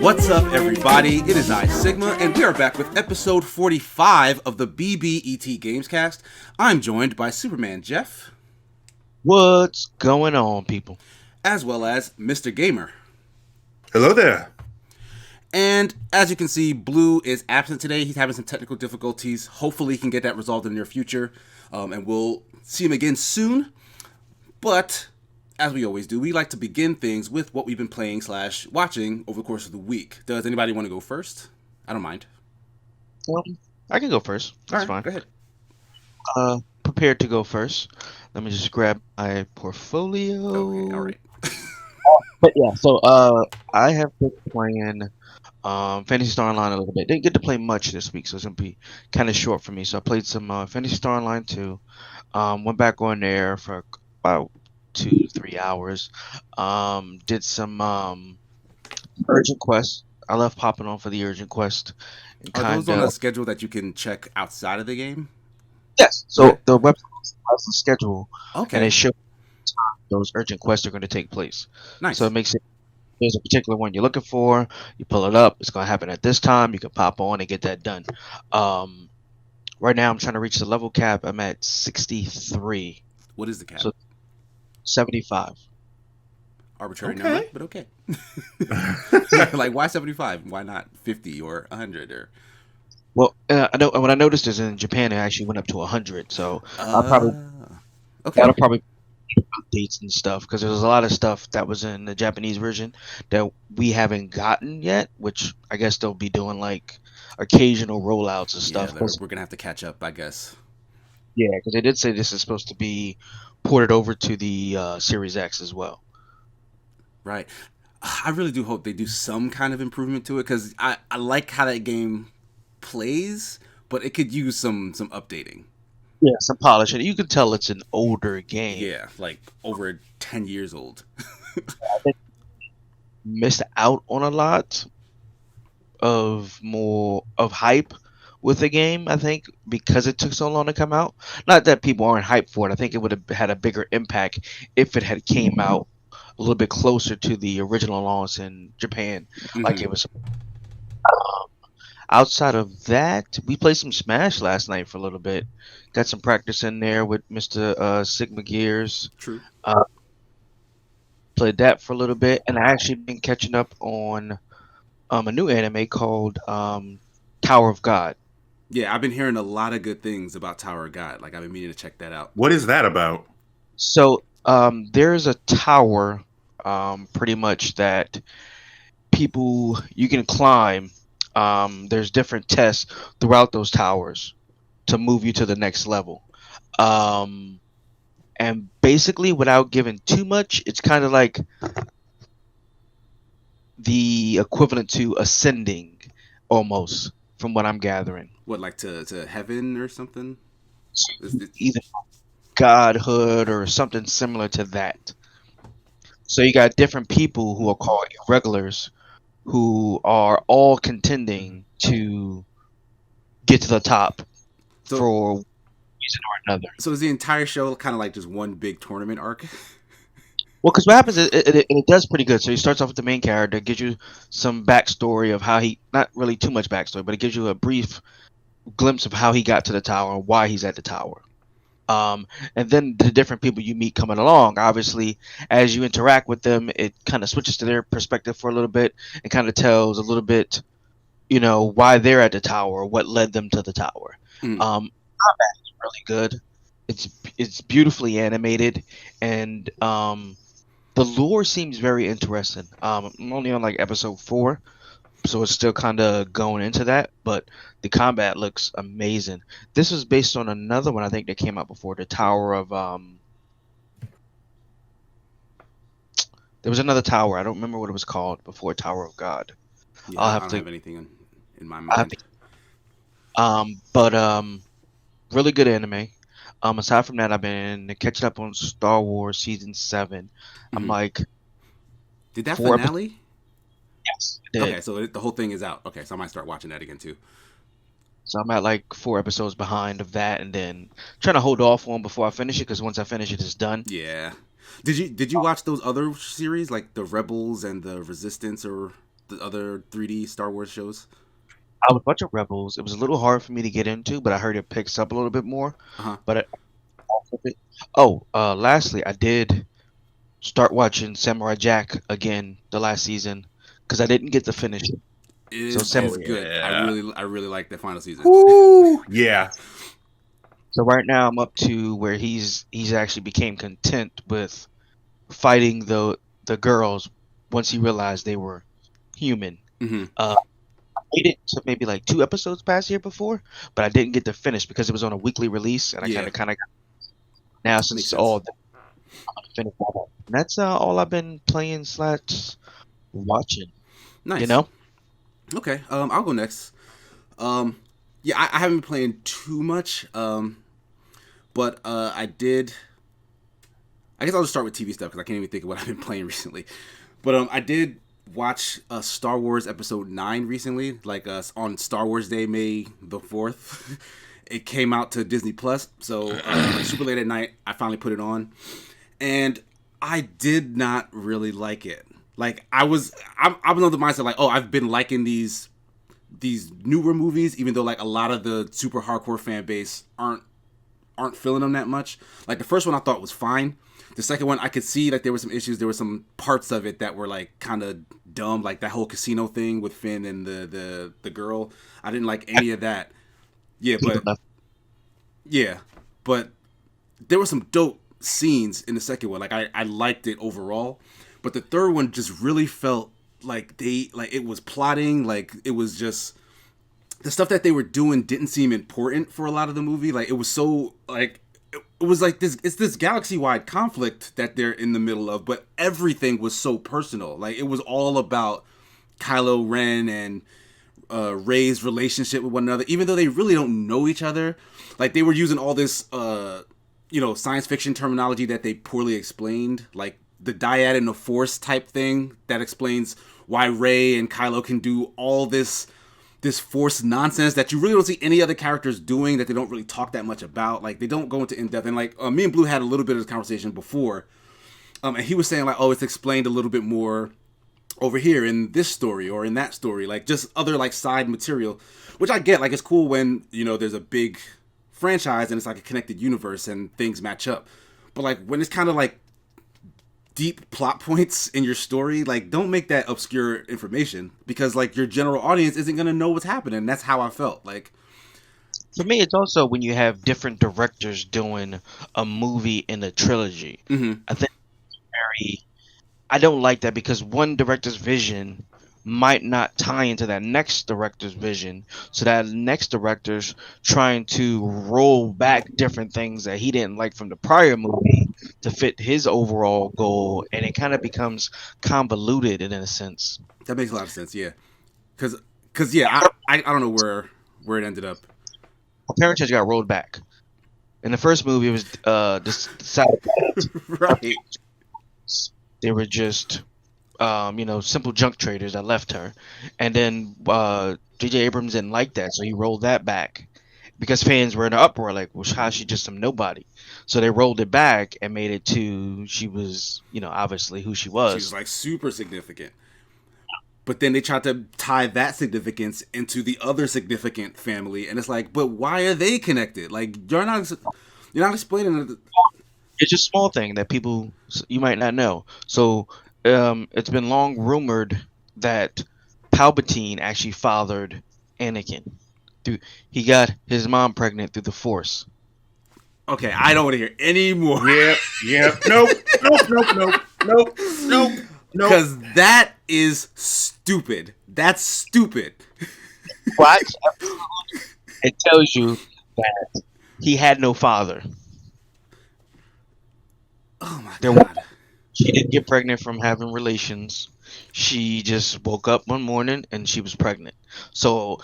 What's up, everybody? It is I, Sigma, and we are back with episode 45 of the BBET GamesCast. I'm joined by Superman Jeff. What's going on, people? As well as Mr. Gamer. Hello there. And as you can see, Blue is absent today. He's having some technical difficulties. Hopefully he can get that resolved in the near future. And we'll see him again soon. But as we always do, we like to begin things with what we've been playing / watching over the course of the week. Does anybody want to go first? I don't mind. I can go first. That's fine. Go ahead. Prepared to go first. Let me just grab my portfolio. Okay, all right. But yeah, so I have been playing Fantasy Star Online a little bit. Didn't get to play much this week, so it's gonna be kind of short for me. So I played some Fantasy Star Online 2. Went back on there for about 2-3 hours. Did some urgent quests. I love popping on for the urgent quest. Are those on a schedule that you can check outside of the game? Yes. So the website has a schedule, okay, and it shows those urgent quests are going to take place. Nice. So it makes it, there's a particular one you're looking for, you pull it up, it's going to happen at this time, you can pop on and get that done. Right now I'm trying to reach the level cap. I'm at 63. What is the cap? So 75. Arbitrary number, but okay. Like, why 75? Why not 50 or 100 or? Well, I know what I noticed is in Japan it actually went up to 100. So that'll probably updates and stuff, because there's a lot of stuff that was in the Japanese version that we haven't gotten yet, which I guess they'll be doing like occasional rollouts and stuff. Yeah, we're gonna have to catch up, I guess. Yeah, because they did say this is supposed to be ported over to the Series X as well. Right. I really do hope they do some kind of improvement to it, because I like how that game plays, but it could use some updating. Yeah, some polishing. You can tell it's an older game. Yeah, like over 10 years old. I think missed out on a lot of hype with the game, I think, because it took so long to come out. Not that people aren't hyped for it. I think it would have had a bigger impact if it had came out a little bit closer to the original launch in Japan. Mm-hmm. Like it was. Outside of that, we played some Smash last night for a little bit. Got some practice in there with Mr. Sigma Gears. True. Played that for a little bit, and I actually been catching up on a new anime called Tower of God. Yeah, I've been hearing a lot of good things about Tower of God. Like, I've been meaning to check that out. What is that about? So there's a tower, pretty much, that you can climb. There's different tests throughout those towers to move you to the next level. And basically, without giving too much, it's kind of like the equivalent to ascending, almost, from what I'm gathering. What, like to heaven or something? Either godhood or something similar to that. So you got different people who are called irregulars, who are all contending to get to the top for one reason or another. So is the entire show kind of like just one big tournament arc? Well, because what happens is it does pretty good. So he starts off with the main character, gives you some backstory of how he, not really too much backstory, but it gives you a brief glimpse of how he got to the tower and why he's at the tower. And then the different people you meet coming along, obviously, as you interact with them, it kind of switches to their perspective for a little bit and kind of tells a little bit, why they're at the tower, what led them to the tower. Combat is really good. It's beautifully animated, and the lore seems very interesting. I'm only on like episode 4, so it's still kind of going into that, but the combat looks amazing. This was based on another one I think that came out before, the Tower of there was another tower, I don't remember what it was called before Tower of God. Yeah, I don't have anything in my mind. But really good anime. Aside from that, I've been catching up on Star Wars Season 7. Mm-hmm. I'm like, did that finale? Yes. Okay, so the whole thing is out. Okay, so I might start watching that again too. So I'm at like 4 episodes behind of that, and then trying to hold off on before I finish it, because once I finish it, it's done. Yeah. Did you watch those other series, like the Rebels and the Resistance, or the other 3D Star Wars shows? I was watching Rebels. It was a little hard for me to get into, but I heard it picks up a little bit more. Uh-huh. But lastly, I did start watching Samurai Jack again the last season because I didn't get to finish it. It So is Samurai. good. yeah. I really like the final season. Woo! Yeah. So right now I'm up to where he's actually became content with fighting the girls once he realized they were human. Mm-hmm. I made it to maybe like 2 episodes past here before, but I didn't get to finish because it was on a weekly release, and I Yeah. kind of now since Makes it's sense. all done, I'm gonna finish that up. And that's all I've been playing / watching. Nice. You know, Okay. I'll go next. Yeah, I haven't been playing too much. But I did. I guess I'll just start with TV stuff because I can't even think of what I've been playing recently. But I did watch Star Wars Episode 9 recently, like on Star Wars Day, May the 4th. It came out to Disney Plus, so super late at night, I finally put it on, and I did not really like it. Like I was on the mindset like, oh, I've been liking these newer movies, even though like a lot of the super hardcore fan base aren't feeling them that much. Like the first one I thought was fine. The second one I could see like there were some issues. There were some parts of it that were like kind of dumb, like that whole casino thing with Finn and the girl. I didn't like any of that. Yeah, but there were some dope scenes in the second one. Like I liked it overall, but the third one just really felt like it was plotting. Like it was just the stuff that they were doing didn't seem important for a lot of the movie. Like it was so like it was like this galaxy wide conflict that they're in the middle of, but everything was so personal. Like it was all about Kylo Ren and Rey's relationship with one another, even though they really don't know each other. Like they were using all this science fiction terminology that they poorly explained, like the dyad and the force type thing that explains why Rey and Kylo can do all this force nonsense that you really don't see any other characters doing, that they don't really talk that much about. Like they don't go into in-depth. And like me and Blue had a little bit of this conversation before, and he was saying like, oh, it's explained a little bit more over here in this story or in that story, like just other like side material, which I get. Like it's cool when there's a big franchise and it's like a connected universe and things match up, but like when it's kind of like deep plot points in your story, like don't make that obscure information, because like your general audience isn't gonna know what's happening. That's how I felt. Like for me, it's also when you have different directors doing a movie in a trilogy. mm-hmm. I think I don't like that because one director's vision might not tie into that next director's vision. So that next director's trying to roll back different things that he didn't like from the prior movie to fit his overall goal, and it kind of becomes convoluted in a sense. That makes a lot of sense, yeah. Cause yeah, I don't know where it ended up. Parent Church got rolled back. In the first movie, it was decided Right. they were just simple junk traders that left her, and then J.J. Abrams didn't like that, so he rolled that back because fans were in an uproar, like, well, how's she just some nobody? So they rolled it back and made it to she was, obviously who she was. She was like super significant. But then they tried to tie that significance into the other significant family, and it's like, but why are they connected? Like you're not explaining it. It's just a small thing that people you might not know. So it's been long rumored that Palpatine actually fathered Anakin. He got his mom pregnant through the Force. Okay, I don't want to hear any more. Yep. Nope. Because that is stupid. That's stupid. What? It tells you that he had no father. Oh my god. She didn't get pregnant from having relations. She just woke up one morning and she was pregnant. So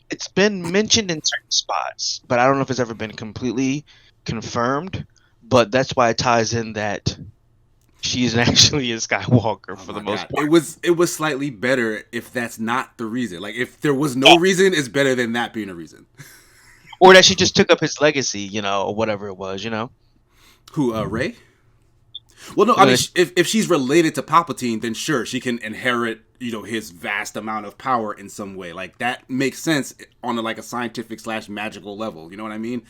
it's been mentioned in certain spots, but I don't know if it's ever been completely confirmed. But that's why it ties in that she's actually a Skywalker for the most part. It was slightly better if that's not the reason. Like if there was no reason, it's better than that being a reason. Or that she just took up his legacy, or whatever it was, Who, Rey? Well, no, I mean, if she's related to Palpatine, then sure, she can inherit, his vast amount of power in some way. Like, that makes sense on a scientific / magical level. You know what I mean?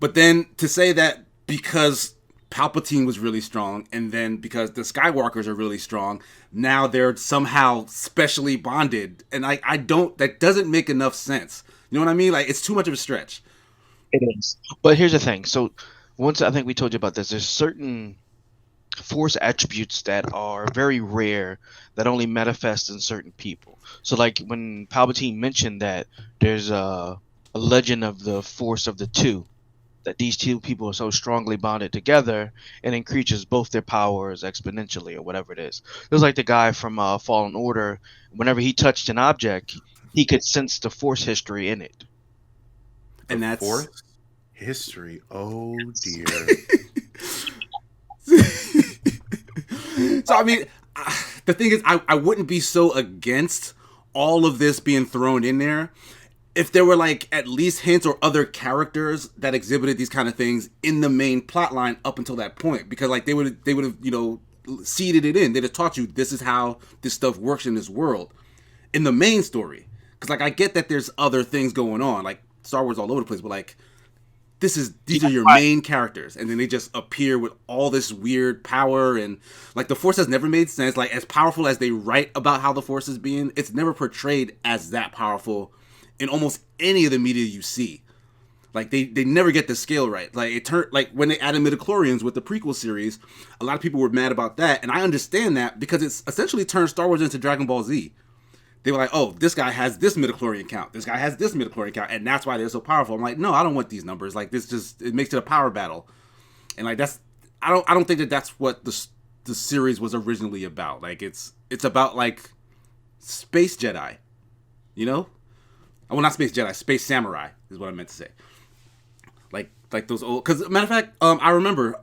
But then to say that because Palpatine was really strong, and then because the Skywalkers are really strong, now they're somehow specially bonded, and that doesn't make enough sense. You know what I mean? Like, it's too much of a stretch. It is. But here's the thing. So once I think we told you about this, there's certain force attributes that are very rare that only manifest in certain people. So like when Palpatine mentioned that there's a legend of the force of the two, that these two people are so strongly bonded together, it increases both their powers exponentially or whatever it is. It was like the guy from Fallen Order. Whenever he touched an object, he could sense the force history in it. And that's Force history. Oh dear. So I mean, the thing is, I wouldn't be so against all of this being thrown in there if there were at least hints or other characters that exhibited these kind of things in the main plot line up until that point, because they would have seeded it in. They'd have taught you this is how this stuff works in this world in the main story. Because I get that there's other things going on, like Star Wars all over the place, but these are your main characters, and then they just appear with all this weird power, and the Force has never made sense. As powerful as they write about how the Force is being, it's never portrayed as that powerful in almost any of the media you see. They never get the scale right. It turned when they added midichlorians with the prequel series, a lot of people were mad about that, and I understand that because it's essentially turned Star Wars into Dragon Ball Z. They were like, oh, this guy has this midichlorian count. This guy has this midichlorian count. And that's why they're so powerful. I'm like, no, I don't want these numbers. It makes it a power battle. And I don't think that that's what the series was originally about. It's about space Jedi, Well, not space Jedi, space samurai is what I meant to say. Like those old, because matter of fact, I remember,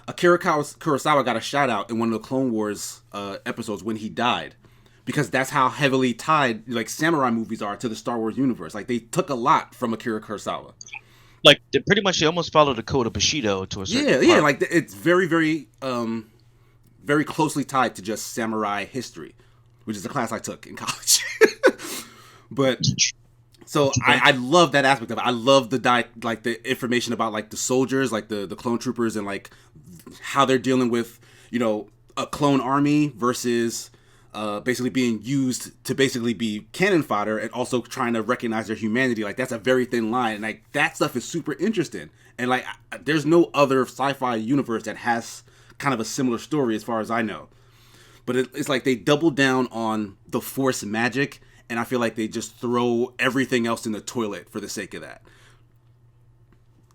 Akira Kurosawa got a shout out in one of the Clone Wars episodes when he died. Because that's how heavily tied samurai movies are to the Star Wars universe. They took a lot from Akira Kurosawa. They almost follow the code of Bushido to a certain part. Yeah. It's very, very, very closely tied to just samurai history, which is a class I took in college. But so I love that aspect of it. I love the information about the soldiers, the clone troopers, and how they're dealing with a clone army versus basically being used to basically be cannon fodder, and also trying to recognize their humanity. That's a very thin line, and that stuff is super interesting. And there's no other sci-fi universe that has kind of a similar story as far as I know. But it's they double down on the Force magic, and I feel like they just throw everything else in the toilet for the sake of that.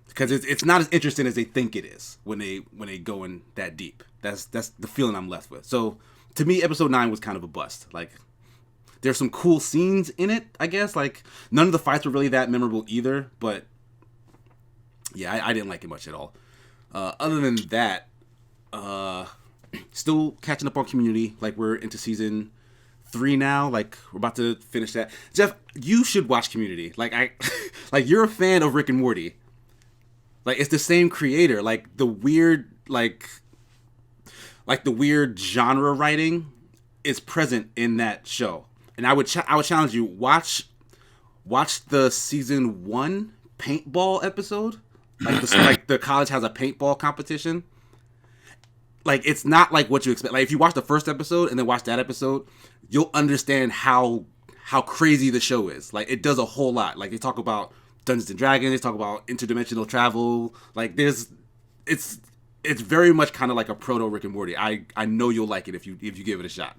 Because it's not as interesting as they think it is when they go in that deep. That's the feeling I'm left with. So to me, episode 9 was kind of a bust. There's some cool scenes in it, I guess. None of the fights were really that memorable either. But yeah, I didn't like it much at all. Other than that, still catching up on Community. We're into season 3 now. We're about to finish that. Jeff, you should watch Community. You're a fan of Rick and Morty. It's the same creator. The weird, the weird genre writing is present in that show. And I would challenge you, watch the season 1 paintball episode. The college has a paintball competition. It's not what you expect. If you watch the first episode and then watch that episode, you'll understand how crazy the show is. It does a whole lot. They talk about Dungeons and Dragons, they talk about interdimensional travel. It's very much kind of like a proto Rick and Morty. I know you'll like it if you give it a shot.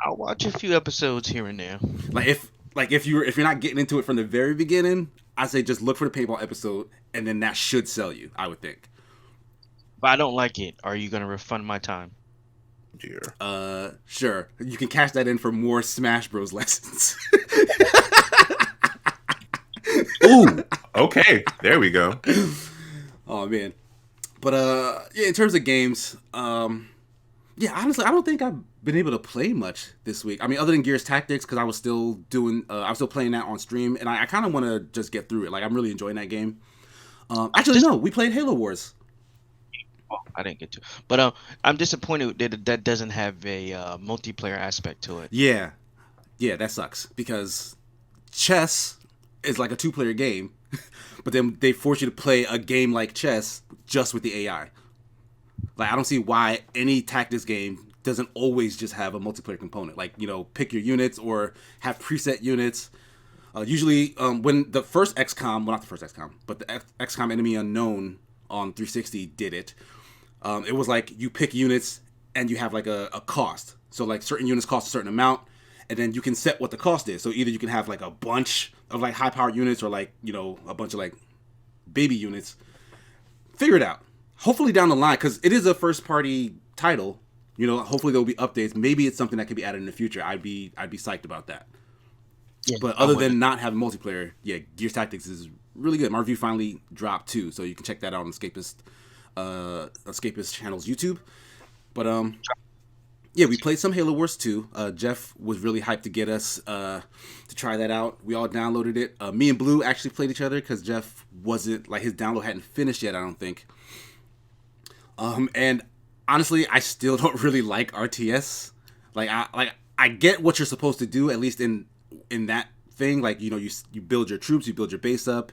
I'll watch a few episodes here and there. If you're not getting into it from the very beginning, I say just look for the paintball episode, and then that should sell you, I would think. If I don't like it, are you gonna refund my time? Dear. Sure. You can cash that in for more Smash Bros. Lessons. Ooh. Okay. There we go. Oh man. But yeah, in terms of games, yeah, honestly, I don't think I've been able to play much this week. I mean, other than Gears Tactics, because I was still playing that on stream, and I kind of want to just get through it. I'm really enjoying that game. Actually, no, we played Halo Wars. Oh, I didn't get to, but I'm disappointed that that doesn't have a multiplayer aspect to it. Yeah, yeah, that sucks because chess is like a two-player game, but then they force you to play a game like chess just with the AI. Like I don't see why any tactics game doesn't always just have a multiplayer component. Like pick your units or have preset units. Usually, when the first XCOM, well not the first XCOM, but the XCOM Enemy Unknown on 360 did it. It was like you pick units and you have like a cost. So like certain units cost a certain amount, and then you can set what the cost is. So either you can have like a bunch of like high powered units or like a bunch of like baby units. Figure it out. Hopefully down the line, because it is a first party title. Hopefully there'll be updates. Maybe it's something that could be added in the future. I'd be psyched about that. Yeah, But other than not having multiplayer, yeah, Gears Tactics is really good. My review finally dropped too, so you can check that out on Escapist channel's YouTube. But yeah, we played some Halo Wars 2. Jeff was really hyped to get us to try that out. We all downloaded it. Me and Blue actually played each other because Jeff wasn't like his download hadn't finished yet. I don't think. And honestly, I still don't really like RTS. I get what you're supposed to do, at least in that thing. Like you build your troops, you build your base up,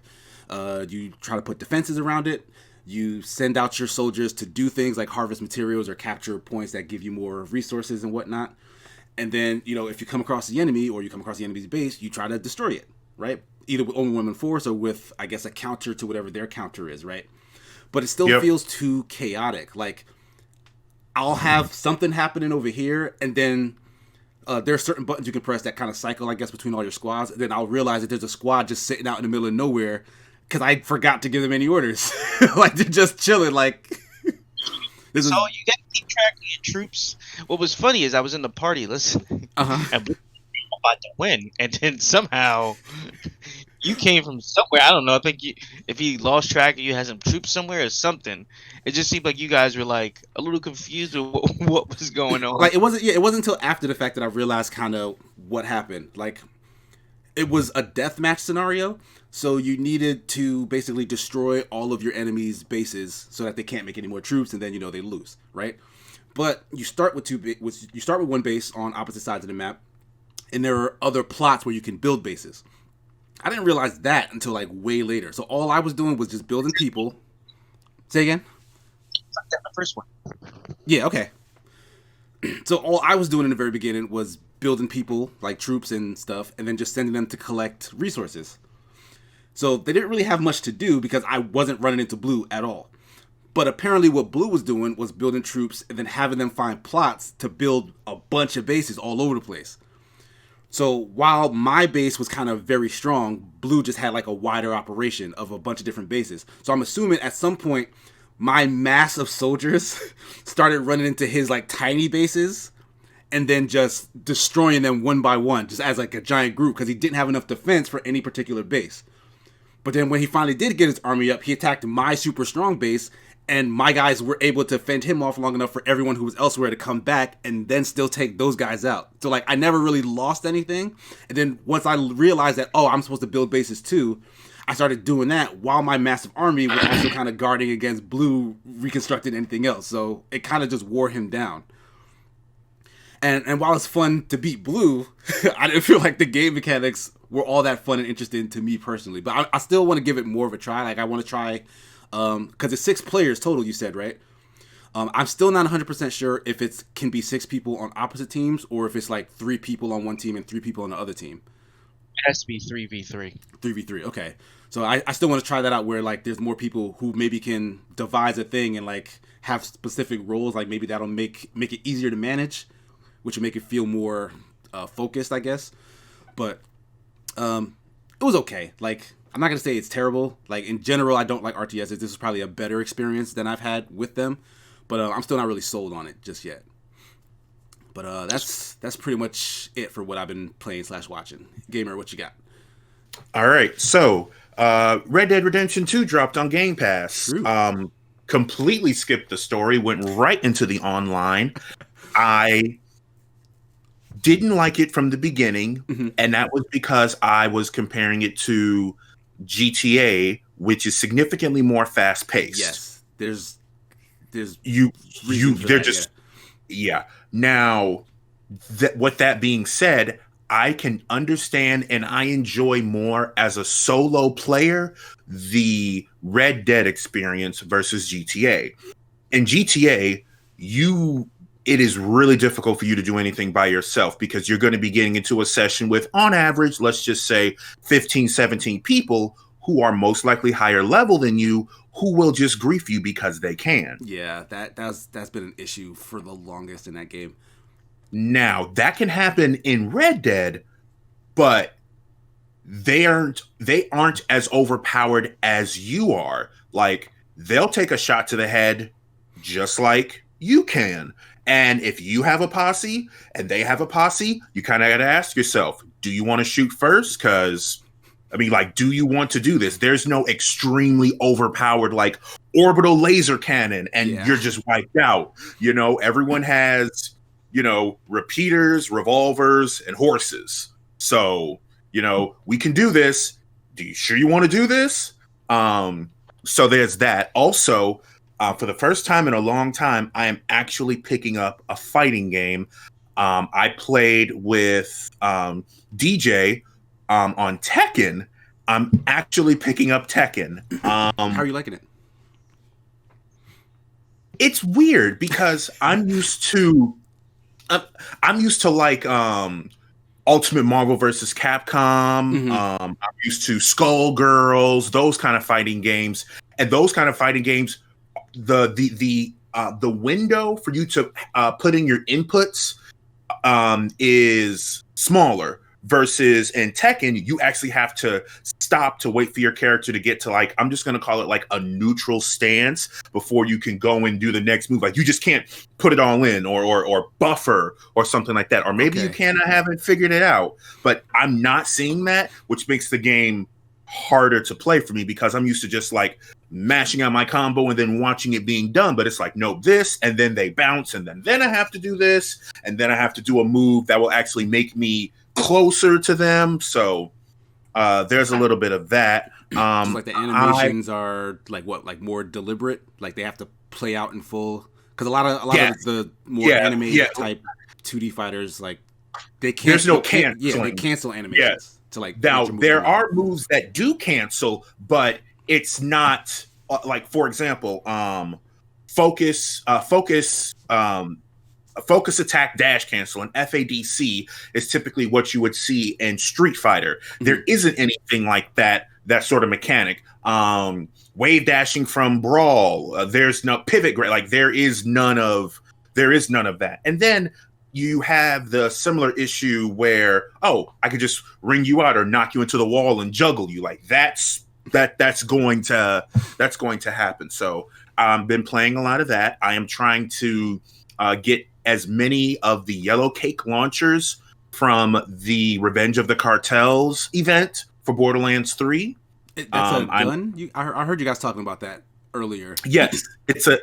you try to put defenses around it. You send out your soldiers to do things like harvest materials or capture points that give you more resources and whatnot. And then, if you come across the enemy or you come across the enemy's base, you try to destroy it, right? Either with overwhelming force or with, I guess, a counter to whatever their counter is, right? But it still feels too chaotic. Like, I'll have something happening over here, and then there are certain buttons you can press that kind of cycle, I guess, between all your squads. And then I'll realize that there's a squad just sitting out in the middle of nowhere because I forgot to give them any orders. Like, they're just chilling, like... So you got to keep track of your troops. What was funny is I was in the party listening, and we were about to win, and then somehow you came from somewhere. I don't know. I think if he lost track of you, had some troops somewhere or something. It just seemed like you guys were like a little confused with what was going on. Like, it wasn't until after the fact that I realized kind of what happened. Like, it was a deathmatch scenario, so you needed to basically destroy all of your enemies' bases so that they can't make any more troops, and then they lose, right? But you start with one base on opposite sides of the map, and there are other plots where you can build bases. I didn't realize that until like way later. So all I was doing was just building people. Say again? The first one. Yeah, okay. So all I was doing in the very beginning was building people, like troops and stuff, and then just sending them to collect resources. So they didn't really have much to do because I wasn't running into Blue at all. But apparently what Blue was doing was building troops and then having them find plots to build a bunch of bases all over the place. So while my base was kind of very strong, Blue just had like a wider operation of a bunch of different bases. So I'm assuming at some point my mass of soldiers started running into his like tiny bases and then just destroying them one by one, just as like a giant group, because he didn't have enough defense for any particular base. But then when he finally did get his army up, he attacked my super strong base, and my guys were able to fend him off long enough for everyone who was elsewhere to come back and then still take those guys out. So like I never really lost anything. And then once I realized that, I'm supposed to build bases too, I started doing that while my massive army was also kind of guarding against Blue reconstructing anything else. So it kind of just wore him down. And while it's fun to beat Blue, I didn't feel like the game mechanics were all that fun and interesting to me personally. But I still want to give it more of a try. Like I want to try, because it's 6 players total, you said, right? I'm still not 100% sure if it can be 6 people on opposite teams or if it's like 3 people on one team and 3 people on the other team. It has to be 3v3. 3v3, okay. So I still want to try that out where like there's more people who maybe can devise a thing and like have specific roles. Like maybe that'll make it easier to manage, which will make it feel more focused, I guess. But it was okay. Like, I'm not going to say it's terrible. Like, in general, I don't like RTSs. This is probably a better experience than I've had with them. But I'm still not really sold on it just yet. But that's pretty much it for what I've been playing / watching. Gamer, what you got? All right. So, Red Dead Redemption 2 dropped on Game Pass. True. Completely skipped the story, went right into the online. I didn't like it from the beginning, and that was because I was comparing it to GTA, which is significantly more fast-paced. Yes, there's there's you reason for they're that, just yeah. Now, with that being said, I can understand and I enjoy more as a solo player the Red Dead experience versus GTA. In GTA, it is really difficult for you to do anything by yourself because you're going to be getting into a session with, on average, let's just say 15, 17 people who are most likely higher level than you, who will just grief you because they can. Yeah, that's been an issue for the longest in that game. Now, that can happen in Red Dead, but they aren't as overpowered as you are. Like, they'll take a shot to the head just like you can. And if you have a posse and they have a posse, you kind of got to ask yourself, do you want to shoot first? Because, I mean, like, do you want to do this? There's no extremely overpowered, like, orbital laser cannon and you're just wiped out. You know, everyone has, you know, repeaters, revolvers, and horses. So, you know, we can do this. Do you sure you want to do this? So there's that. Also, for the first time in a long time, I am actually picking up a fighting game. I played with DJ on Tekken. I'm actually picking up Tekken. How are you liking it? It's weird because I'm used to like Ultimate Marvel versus Capcom. I'm used to Skullgirls, those kind of fighting games, and those kind of fighting games. The window for you to put in your inputs is smaller versus in Tekken, you actually have to stop to wait for your character to get to, like, I'm just going to call it like a neutral stance before you can go and do the next move. Like, you just can't put it all in or buffer or something like that. Or maybe you can. I haven't figured it out, but I'm not seeing that, which makes the game harder to play for me because I'm used to just like mashing out my combo and then watching it being done. But it's like, no, this, and then they bounce, and then I have to do this, and then I have to do a move that will actually make me closer to them. So there's a little bit of that. Just like the animations are like what, like more deliberate, like they have to play out in full, because a lot of the more animated type 2D fighters, like they can't. There's no canceling. They cancel animations to like. Now there are moves that do cancel, but it's not like, for example, focus attack dash cancel and FADC is typically what you would see in Street Fighter. There isn't anything like that sort of mechanic. Wave dashing from Brawl, there's no pivot, like there is none of that. And then you have the similar issue where, I could just ring you out or knock you into the wall and juggle you. Like that's going to happen. So I've been playing a lot of that. I am trying to get as many of the yellow cake launchers from the Revenge of the Cartels event for Borderlands 3. That's a gun? I heard you guys talking about that earlier. Yes. It's a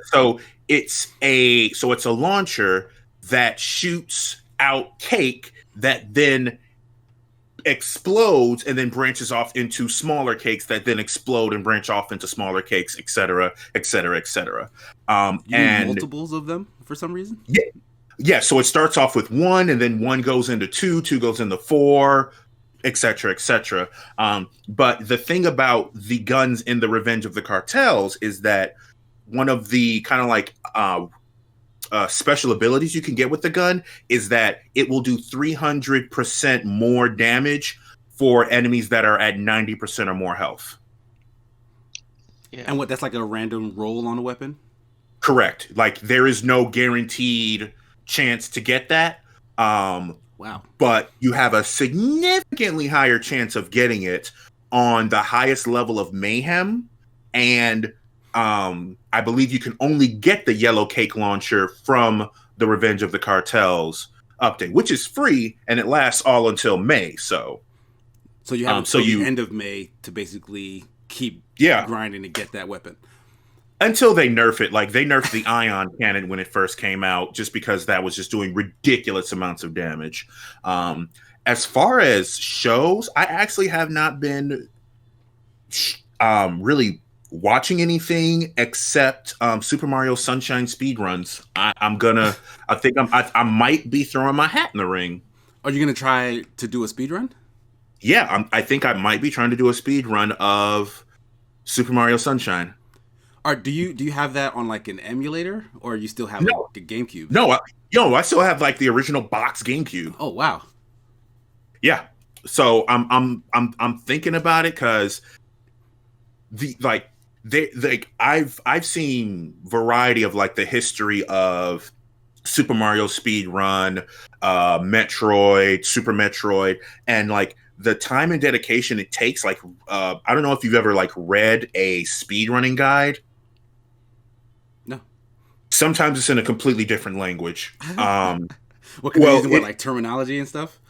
launcher that shoots out cake that then explodes and then branches off into smaller cakes that then explode and branch off into smaller cakes, etc., etc., etc. And multiples of them for some reason? Yeah, so it starts off with one, and then one goes into two goes into four, etc., etc. But the thing about the guns in the Revenge of the Cartels is that one of the kind of like special abilities you can get with the gun is that it will do 300% more damage for enemies that are at 90% or more health. Yeah. And that's like a random roll on a weapon? Correct. Like there is no guaranteed chance to get that. Wow. But you have a significantly higher chance of getting it on the highest level of Mayhem, and I believe you can only get the yellow cake launcher from the Revenge of the Cartels update, which is free and it lasts all until May. So you have until the end of May to basically keep grinding to get that weapon. Until they nerf it. Like they nerfed the ion cannon when it first came out, just because that was just doing ridiculous amounts of damage. As far as shows, I actually have not been really watching anything except Super Mario Sunshine speedruns. I might be throwing my hat in the ring. Are you gonna try to do a speedrun? Yeah, I think I might be trying to do a speedrun of Super Mario Sunshine. Or do you have that on like an emulator, or you still have No. like a GameCube? No, I still have like the original box GameCube. Oh wow. Yeah. So I'm thinking about it because I've seen variety of like the history of Super Mario Speed Run, Metroid, Super Metroid, and like the time and dedication it takes. Like I don't know if you've ever like read a speedrunning guide. No. Sometimes it's in a completely different language. What can they use? What, like terminology and stuff?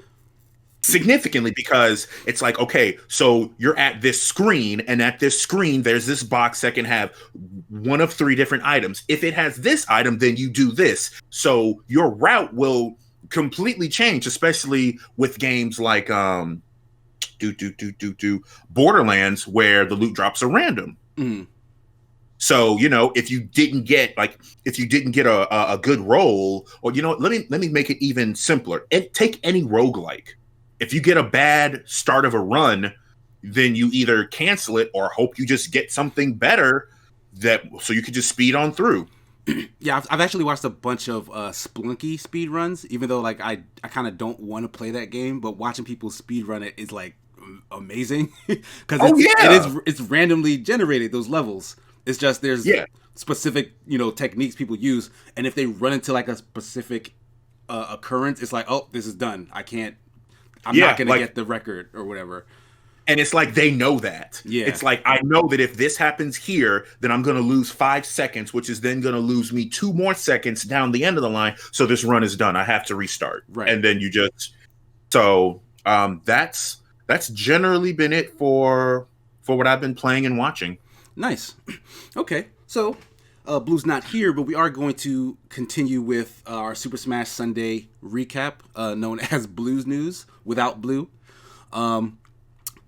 Significantly, because it's like, okay, so you're at this screen, and at this screen there's this box that can have one of 3 different items. If it has this item, then you do this, so your route will completely change, especially with games like Borderlands, where the loot drops are random. So, you know, if you didn't get a good roll, or, you know, let me make it even simpler. Take any roguelike. If you get a bad start of a run, then you either cancel it or hope you just get something better so you could just speed on through. Yeah, I've actually watched a bunch of Splunky speed runs, even though like I kind of don't want to play that game, but watching people speed run it is like amazing because it's randomly generated, those levels. It's just there's specific, you know, techniques people use, and if they run into like a specific occurrence, it's like, oh, this is done. I'm not going to get the record or whatever. And it's like they know that. Yeah. It's like, I know that if this happens here, then I'm going to lose 5 seconds, which is then going to lose me 2 more seconds down the end of the line. So this run is done. I have to restart. Right. And then you just... So that's generally been it for what I've been playing and watching. Nice. Okay. So Blue's not here, but we are going to continue with our Super Smash Sunday recap, known as Blues News without Blue.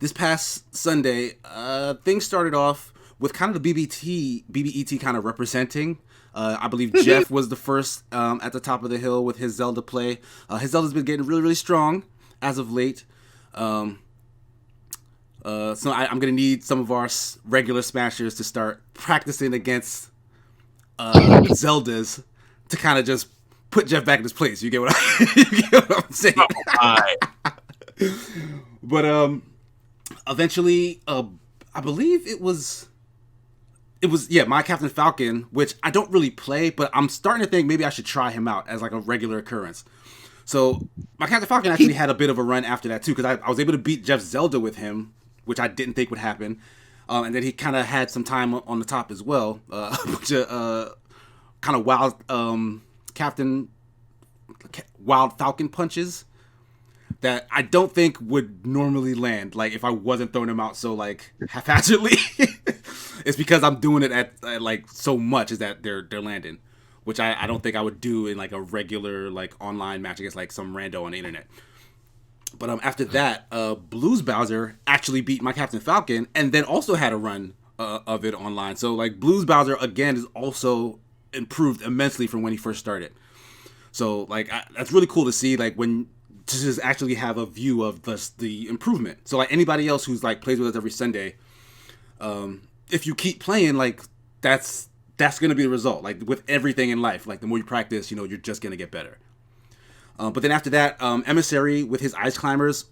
This past Sunday, things started off with kind of the BBET kind of representing. I believe Jeff was the first at the top of the hill with his Zelda play. His Zelda's been getting really, really strong as of late. So I'm going to need some of our regular Smashers to start practicing against Zeldas to kind of just put Jeff back in his place. You get what I'm saying? But eventually, I believe it was My Captain Falcon, which I don't really play, but I'm starting to think maybe I should try him out as like a regular occurrence. So My Captain Falcon actually had a bit of a run after that too, because I was able to beat Jeff Zelda with him, which I didn't think would happen. And then he kind of had some time on the top as well. A bunch of kind of wild Falcon punches that I don't think would normally land. Like if I wasn't throwing them out so like haphazardly, it's because I'm doing it at like so much is that they're landing, which I don't think I would do in like a regular like online match against like some rando on the internet. But after that, Blues Bowser actually beat My Captain Falcon and then also had a run of it online. So like Blues Bowser again is also improved immensely from when he first started. So like that's really cool to see, like when to just actually have a view of the improvement. So like anybody else who's like plays with us every Sunday, if you keep playing, like that's gonna be the result. Like with everything in life, like the more you practice, you know, you're just gonna get better. But then after that, Emissary with his Ice Climbers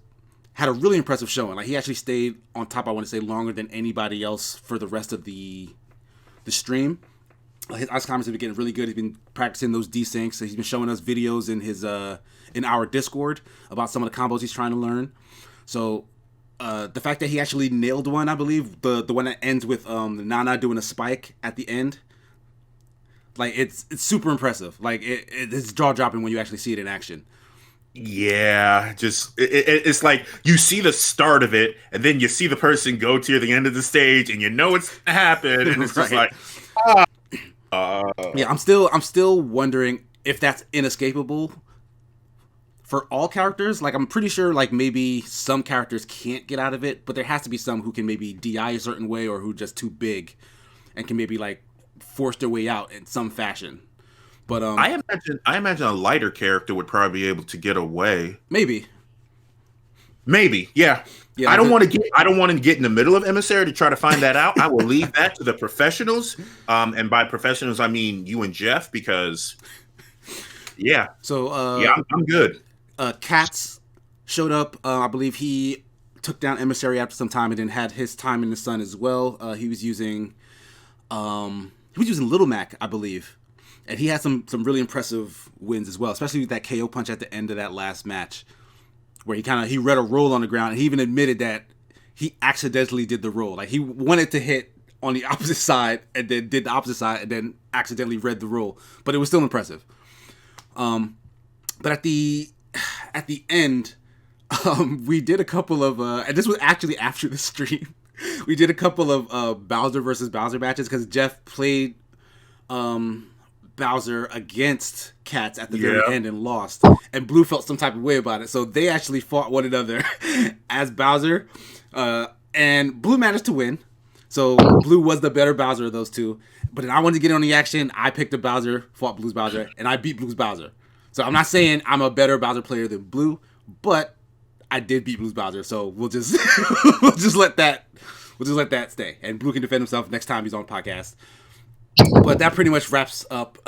had a really impressive showing. Like he actually stayed on top, I want to say, longer than anybody else for the rest of the stream. His Ice Climbers have been getting really good. He's been practicing those desyncs. He's been showing us videos in his in our Discord about some of the combos he's trying to learn. So the fact that he actually nailed one, I believe, the one that ends with Nana doing a spike at the end. Like it's super impressive. Like it's jaw dropping when you actually see it in action. Yeah, just it's like you see the start of it, and then you see the person go to the end of the stage, and you know it's gonna happen, and it's just like, yeah. I'm still wondering if that's inescapable for all characters, like I'm pretty sure like maybe some characters can't get out of it, but there has to be some who can maybe DI a certain way or who just too big and can maybe like force their way out in some fashion. But I imagine a lighter character would probably be able to get away. Maybe, yeah. I don't want to get in the middle of Emissary to try to find that out. I will leave that to the professionals. And by professionals, I mean you and Jeff, because yeah. So yeah, I'm good. Katz showed up. I believe he took down Emissary after some time and then had his time in the sun as well. He was using Little Mac, I believe. And he had some really impressive wins as well, especially with that KO punch at the end of that last match, where he read a roll on the ground, and he even admitted that he accidentally did the roll. Like he wanted to hit on the opposite side and then did the opposite side and then accidentally read the roll, but it was still impressive. But at the end, we did a couple of and this was actually after the stream. We did a couple of Bowser versus Bowser matches because Jeff played Bowser against Katz at the very end and lost, and Blue felt some type of way about it, so they actually fought one another as Bowser, and Blue managed to win, so Blue was the better Bowser of those two. But then I wanted to get on the action. I picked a Bowser, fought Blue's Bowser, and I beat Blue's Bowser. So I'm not saying I'm a better Bowser player than Blue, but I did beat Blue's Bowser, so we'll just let that stay, and Blue can defend himself next time he's on podcast. But that pretty much wraps up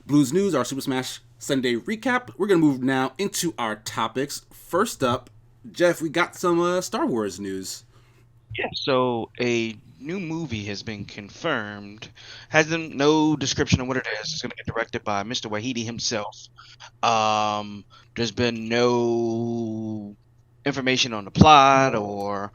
Blues News, our Super Smash Sunday recap. We're going to move now into our topics. First up, Jeff, we got some Star Wars news. Yeah, so a new movie has been confirmed. Has no description of what it is. It's going to get directed by Mr. Wahidi himself. There's been no information on the plot or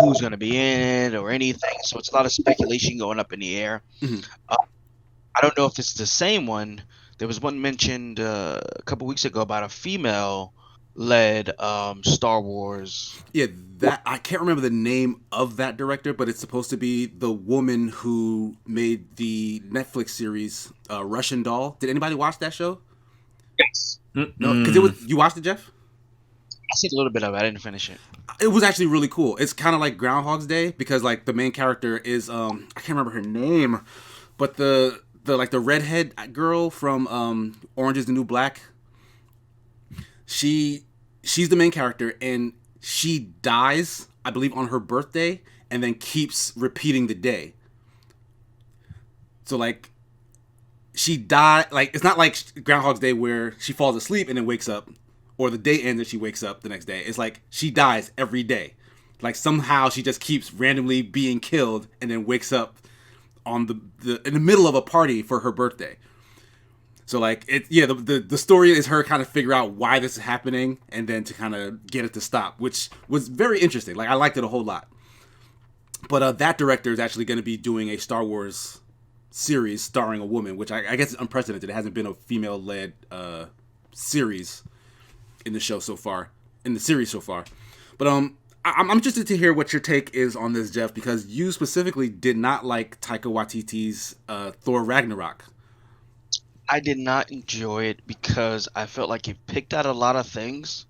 who's going to be in it or anything, so it's a lot of speculation going up in the air. I don't know if it's the same one. There was one mentioned a couple weeks ago about a female-led Star Wars. Yeah, that I can't remember the name of that director, but it's supposed to be the woman who made the Netflix series Russian Doll. Did anybody watch that show? Yes. No, because you watched it, Jeff? I see a little bit of it. I didn't finish it. It was actually really cool. It's kind of like Groundhog's Day because like the main character is I can't remember her name, but the redhead girl from Orange Is the New Black. She's the main character, and she dies, I believe, on her birthday, and then keeps repeating the day. So like she died. Like it's not like Groundhog's Day where she falls asleep and then wakes up. Or the day ends and she wakes up the next day. It's like she dies every day. Like somehow she just keeps randomly being killed and then wakes up on in the middle of a party for her birthday. So like the story is her kind of figure out why this is happening and then to kind of get it to stop, which was very interesting. Like I liked it a whole lot. But that director is actually going to be doing a Star Wars series starring a woman, which I guess is unprecedented. It hasn't been a female-led series in the series so far. But I'm interested to hear what your take is on this, Jeff, because you specifically did not like Taika Waititi's Thor Ragnarok. I did not enjoy it because I felt like it picked out a lot of things.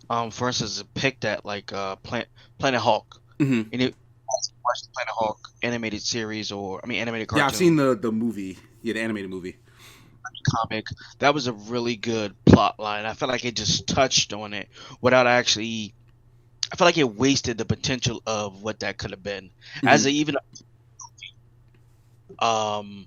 For instance, it picked at like Planet Hulk, and it watched the Planet Hulk animated series animated cartoon. Yeah, I've seen the movie, the animated movie. Comic. That was a really good plot line. I felt like it just touched on it without actually. I felt like it wasted the potential of what that could have been. As even, and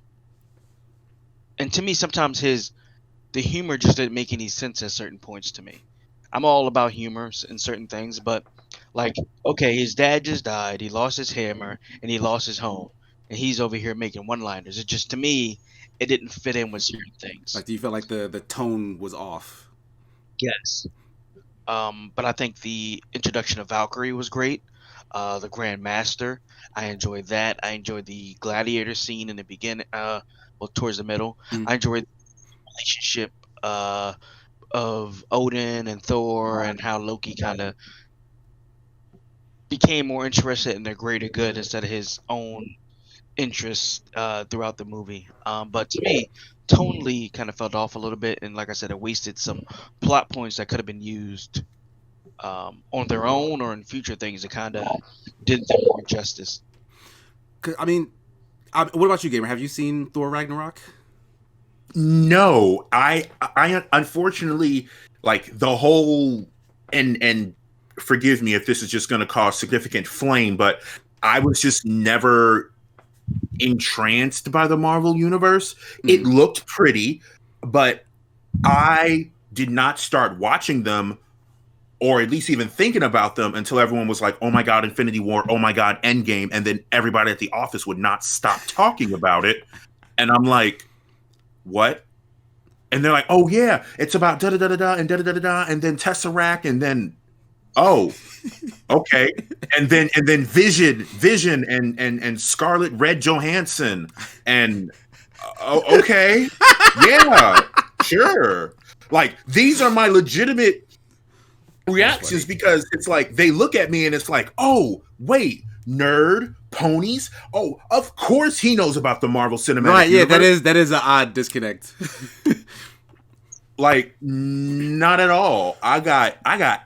to me, sometimes the humor just didn't make any sense at certain points to me. I'm all about humor in certain things, but like, okay, his dad just died. He lost his hammer and he lost his home, and he's over here making one-liners. It just, to me, it didn't fit in with certain things. Like, do you feel like the tone was off? Yes. But I think the introduction of Valkyrie was great. The Grand Master, I enjoyed that. I enjoyed the gladiator scene in the beginning, towards the middle. I enjoyed the relationship of Odin and Thor and how Loki kind of became more interested in the greater good instead of his own interest throughout the movie. But to me, tonally kind of felt off a little bit, and like I said, it wasted some plot points that could have been used on their own or in future things. It kind of didn't do more justice. I mean, what about you, Gamer? Have you seen Thor Ragnarok? No, I unfortunately, like, the whole, and forgive me if this is just going to cause significant flame, but I was just never entranced by the Marvel universe. It looked pretty, but I did not start watching them, or at least even thinking about them, until everyone was like, oh my God, Infinity War, oh my God, Endgame. And then everybody at the office would not stop talking about it. And I'm like, what? And they're like, oh yeah, it's about da da da da da and da da da da, and then Tesseract, and then oh, okay, and then Vision, and Scarlet Red Johansson, and okay, yeah, sure. Like, these are my legitimate reactions, because it's like they look at me and it's like, oh wait, nerd ponies. Oh, of course he knows about the Marvel Cinematic Right? Yeah, Universe. that is an odd disconnect. Like, not at all. I got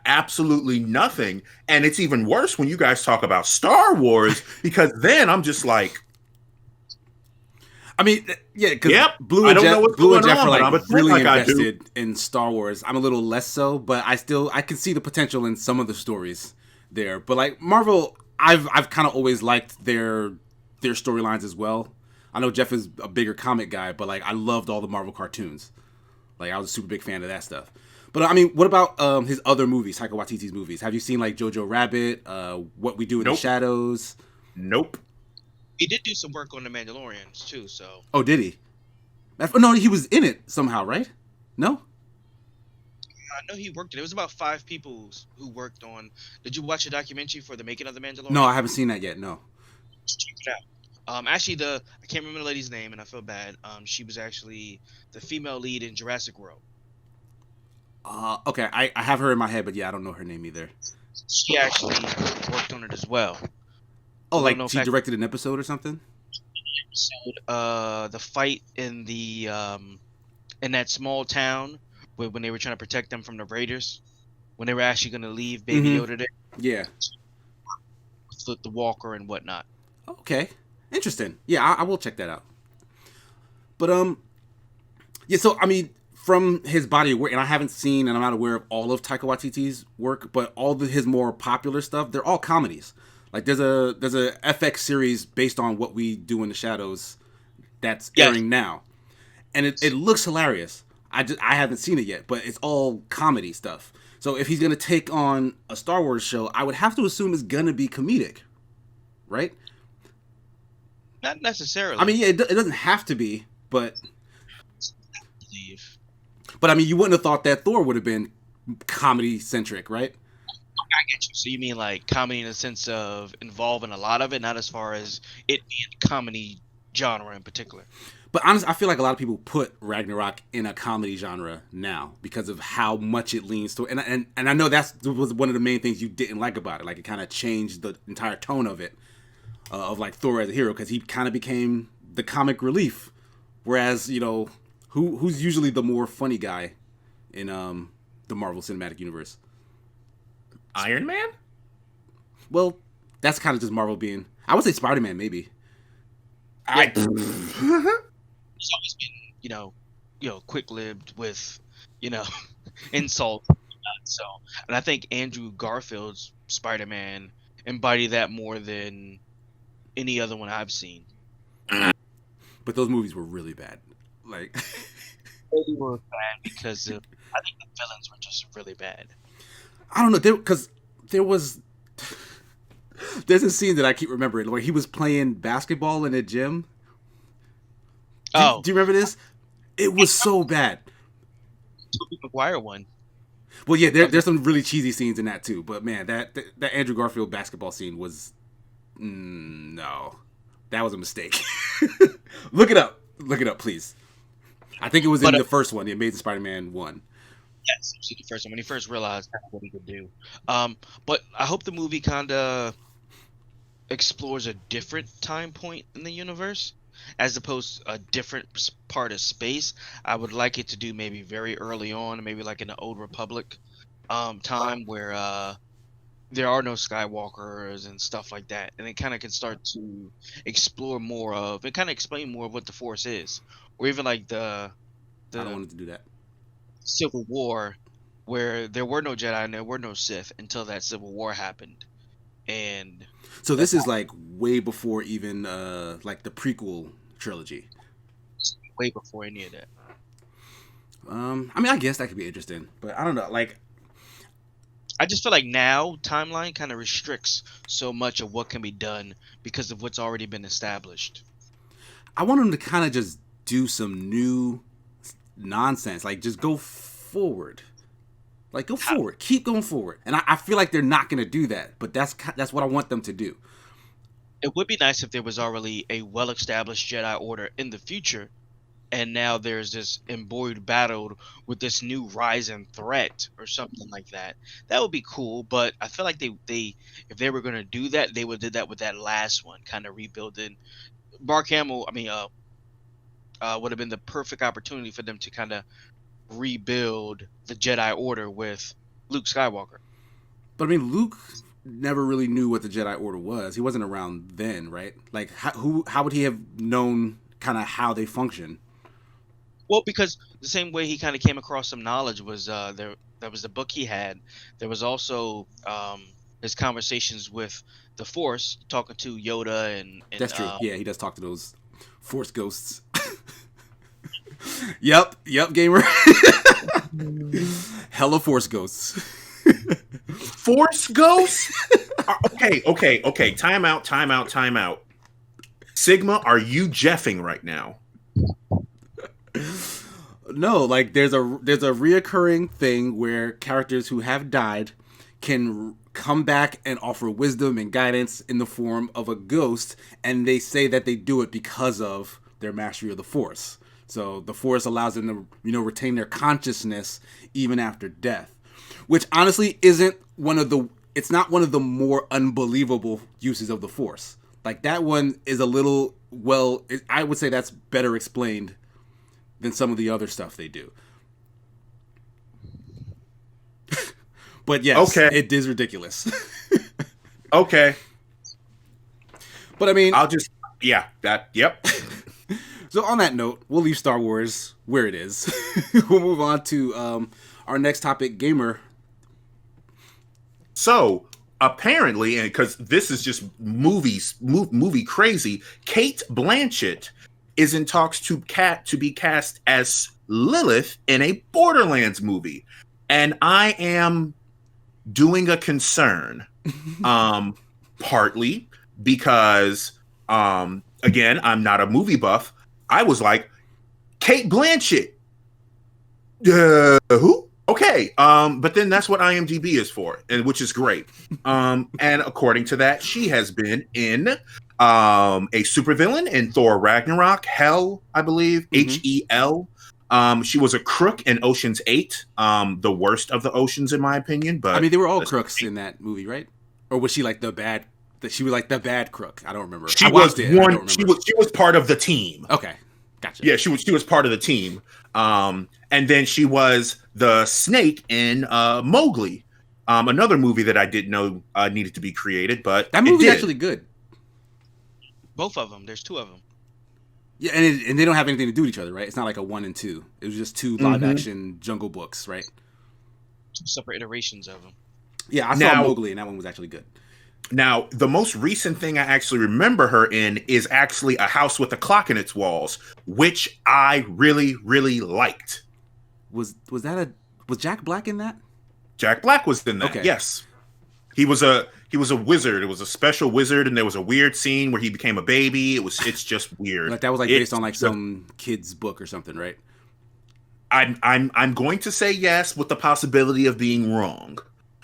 absolutely nothing. And it's even worse when you guys talk about Star Wars, because then I'm just like, I mean, yeah, because Blue I and don't know Jeff, what's Blue and going Jeff on, are but like I'm really like I do. invested in Star Wars. I'm a little less so, but I can see the potential in some of the stories there. But like Marvel, I've kind of always liked their storylines as well. I know Jeff is a bigger comic guy, but like I loved all the Marvel cartoons. Like, I was a super big fan of that stuff. But I mean, what about his other movies, Taika Waititi's movies? Have you seen like Jojo Rabbit, What We Do in the Shadows? Nope. He did do some work on the Mandalorians too, so. Oh, did he? No, he was in it somehow, right? No? I know he worked it. It was about 5 people who worked on. Did you watch a documentary for the making of the Mandalorian? No, I haven't seen that yet. No. Check it out. Actually, I can't remember the lady's name, and I feel bad. She was actually the female lead in Jurassic World. Okay, I have her in my head, but yeah, I don't know her name either. She actually worked on it as well. Oh, like she directed an episode or something? The fight in in that small town when they were trying to protect them from the Raiders, when they were actually going to leave Baby Yoda there. Yeah. With the walker and whatnot. Okay, interesting. Yeah, I will check that out. But yeah. So I mean, from his body of work, and I haven't seen, and I'm not aware of all of Taika Waititi's work, but all his more popular stuff, they're all comedies. Like there's a FX series based on What We Do in the Shadows that's airing now, and it looks hilarious. I haven't seen it yet, but it's all comedy stuff. So if he's gonna take on a Star Wars show, I would have to assume it's gonna be comedic, right? Not necessarily. I mean, yeah, it doesn't have to be, but I mean, you wouldn't have thought that Thor would have been comedy centric, right? I get you. So you mean like comedy in the sense of involving a lot of it, not as far as it being comedy genre in particular. But honestly, I feel like a lot of people put Ragnarok in a comedy genre now because of how much it leans to. And I know that was one of the main things you didn't like about it. Like, it kind of changed the entire tone of it, of like Thor as a hero, because he kind of became the comic relief. Whereas, you know, who's usually the more funny guy in the Marvel Cinematic Universe? Iron Man? Well, that's kind of just Marvel being. I would say Spider-Man, maybe. He's always been, you know, quick-lived with, insult. So, and I think Andrew Garfield's Spider-Man embodied that more than any other one I've seen. But those movies were really bad. Like, they were bad because I think the villains were just really bad. I don't know, because there's a scene that I keep remembering where he was playing basketball in a gym. Do you remember this? It was so bad. Tobey Maguire one. Well, yeah, there's some really cheesy scenes in that too. But man, that Andrew Garfield basketball scene was no, that was a mistake. Look it up, please. I think it was in the first one, the Amazing Spider-Man 1. Yes, it was the first one when he first realized what he could do. But I hope the movie kind of explores a different time point in the universe, as opposed to a different part of space. I would like it to do maybe very early on, maybe like in the Old Republic time where there are no Skywalkers and stuff like that, and it kind of can start to explore more of and kind of explain more of what the Force is, or even like I don't want it to do that. Civil War, where there were no Jedi and there were no Sith until that Civil War happened, and so this is like way before even like the prequel trilogy. way before any of that. I mean, I guess that could be interesting, but I don't know. Like, I just feel like now timeline kind of restricts so much of what can be done because of what's already been established. I want them to kind of just do some new nonsense. Like, just go forward. Like, go forward. Keep going forward. And I feel like they're not going to do that, but that's what I want them to do. It would be nice if there was already a well-established Jedi Order in the future, and now there's this embroiled battle with this new rising threat or something like that. That would be cool, but I feel like they if they were going to do that, they would have did that with that last one, kind of rebuilding. Mark Hamill, would have been the perfect opportunity for them to kind of rebuild the Jedi Order with Luke Skywalker. But I mean, Luke never really knew what the Jedi Order was. He wasn't around then, right? Like, how would he have known kind of how they function? Well, because the same way he kind of came across some knowledge was there was the book he had. There was also his conversations with the Force, talking to Yoda and that's true. Yeah, he does talk to those Force ghosts. Yep, gamer. Hella Force ghosts. Force ghosts? Okay. Time out. Sigma, are you jeffing right now? No, like there's a reoccurring thing where characters who have died can come back and offer wisdom and guidance in the form of a ghost, and they say that they do it because of their mastery of the Force. So the Force allows them to, retain their consciousness even after death, which honestly isn't it's not one of the more unbelievable uses of the Force. Like, that one is a little, I would say that's better explained than some of the other stuff they do. But yes, okay. It is ridiculous. Okay. But I mean, yep. So on that note, we'll leave Star Wars where it is. We'll move on to our next topic, gamer. So apparently, and because this is just movie crazy, Cate Blanchett is in talks to be cast as Lilith in a Borderlands movie, and I am doing a concern, partly because again, I'm not a movie buff. I was like, Cate Blanchett, who? Okay, but then that's what IMDb is for, and which is great. And according to that, she has been in a supervillain in Thor Ragnarok, Hell, I believe, Hel. She was a crook in Ocean's 8, the worst of the Oceans in my opinion. But I mean, they were all crooks in that movie, right? Or was she like the bad? She was like the bad crook. I don't remember. She was part of the team. Okay, gotcha. Yeah, she was part of the team. And then she was the snake in Mowgli, another movie that I didn't know needed to be created, but that movie's actually good. Both of them. There's two of them. Yeah, and they don't have anything to do with each other, right? It's not like a 1 and 2. It was just two live action Jungle Books, right? Two separate iterations of them. Yeah, I saw Mowgli, and that one was actually good. Now, the most recent thing I actually remember her in is actually A House with a Clock in Its Walls, which I really, really liked. Was Jack Black in that? Jack Black was in that. Okay. Yes, he was a wizard. It was a special wizard, and there was a weird scene where he became a baby. It's just weird. Like that was like based on like some kid's book or something, right? I'm going to say yes with the possibility of being wrong.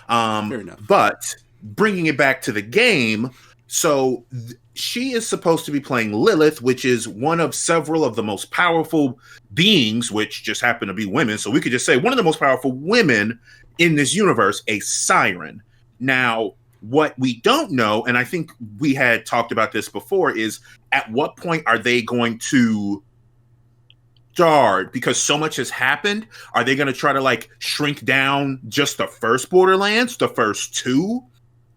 Fair enough. But bringing it back to the game, so she is supposed to be playing Lilith, which is one of several of the most powerful beings, which just happen to be women. So we could just say one of the most powerful women in this universe, a siren. Now, what we don't know, and I think we had talked about this before, is at what point are they going to start? Because so much has happened. Are they going to try to like shrink down just the first Borderlands, the first two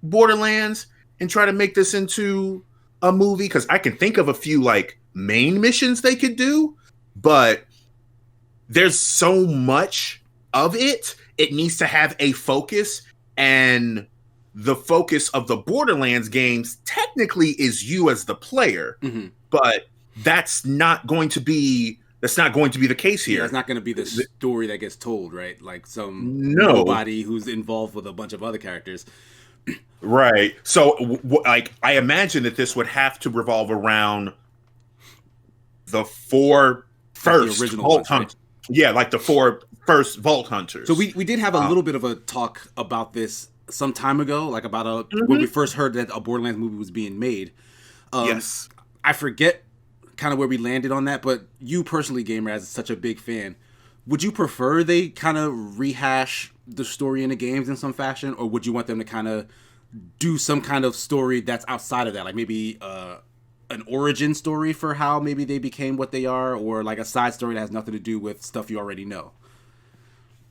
Borderlands, and try to make this into a movie? Because I can think of a few like main missions they could do, but there's so much of it. It needs to have a focus, and the focus of the Borderlands games technically is you as the player, but that's not going to be the case here. Yeah, it's not going to be the story that gets told, right? Like some nobody who's involved with a bunch of other characters. Right. So, like, I imagine that this would have to revolve around the four first original Vault ones, Hunters. right? Yeah, like the four first Vault Hunters. So we did have a little bit of a talk about this some time ago, like about when we first heard that a Borderlands movie was being made. Yes. I forget kind of where we landed on that, but you personally, Gamer, as such a big fan, would you prefer they kind of rehash the story in the games in some fashion, or would you want them to kind of do some kind of story that's outside of that, like maybe an origin story for how maybe they became what they are, or like a side story that has nothing to do with stuff you already know?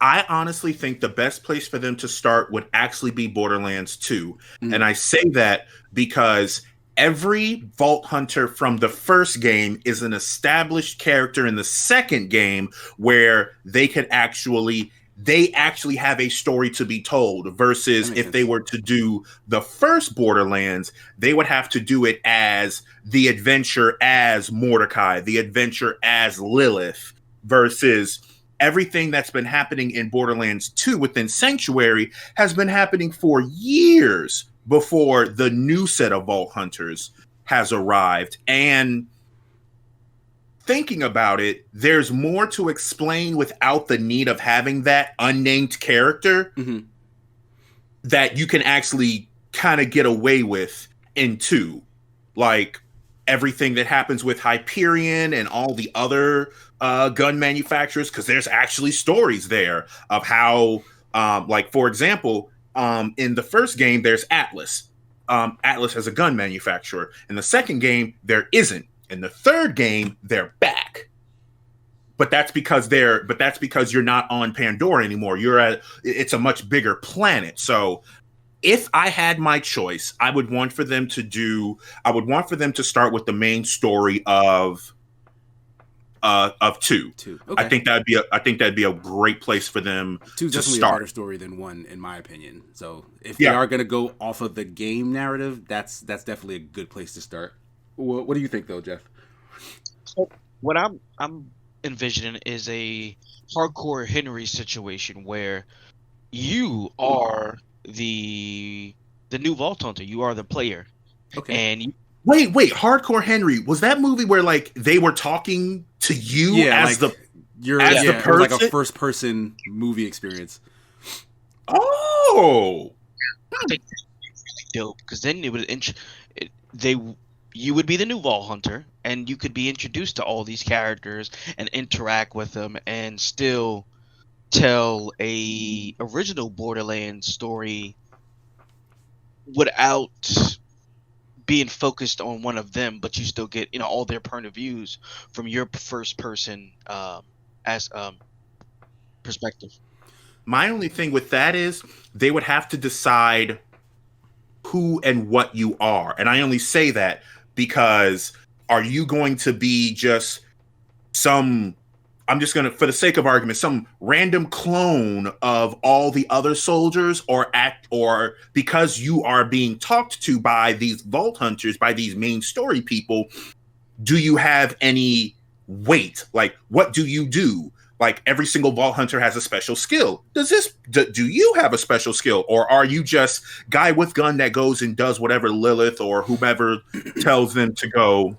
I honestly think the best place for them to start would actually be Borderlands 2. And I say that because every Vault Hunter from the first game is an established character in the second game where they actually have a story to be told, versus if they were to do the first Borderlands, they would have to do it as the adventure as Mordecai, the adventure as Lilith, versus everything that's been happening in Borderlands 2 within Sanctuary has been happening for years before the new set of Vault Hunters has arrived. And thinking about it, there's more to explain without the need of having that unnamed character that you can actually kind of get away with in 2. Like everything that happens with Hyperion and all the other gun manufacturers, because there's actually stories there of how, like, for example, in the first game, there's Atlas. Atlas as a gun manufacturer. In the second game, there isn't. In the third game, they're back. But that's because you're not on Pandora anymore. It's a much bigger planet. So if I had my choice, I would want for them to start with the main story of 2. Okay. I think that'd be a great place for them 2's to definitely start. a better story than 1, in my opinion. So if they are going to go off of the game narrative, that's definitely a good place to start. What do you think, though, Jeff? So what I'm envisioning is a hardcore Henry situation where you are the new Vault Hunter. You are the player. Okay. And Wait, Hardcore Henry, was that movie where like they were talking to you as like, the person? It was like a first person movie experience. Oh, I think that's really dope, because then you would be the new Vault Hunter, and you could be introduced to all these characters and interact with them, and still tell a original Borderlands story without being focused on one of them, but you still get all their point of views from your first person perspective. my only thing with that is they would have to decide who and what you are. And I only say that because are you going to be just I'm just going to, for the sake of argument, some random clone of all the other soldiers, or because you are being talked to by these Vault Hunters, by these main story people, do you have any weight? Like, what do you do? Like, every single Vault Hunter has a special skill. Do you have a special skill? Or are you just guy with gun that goes and does whatever Lilith or whomever tells them to go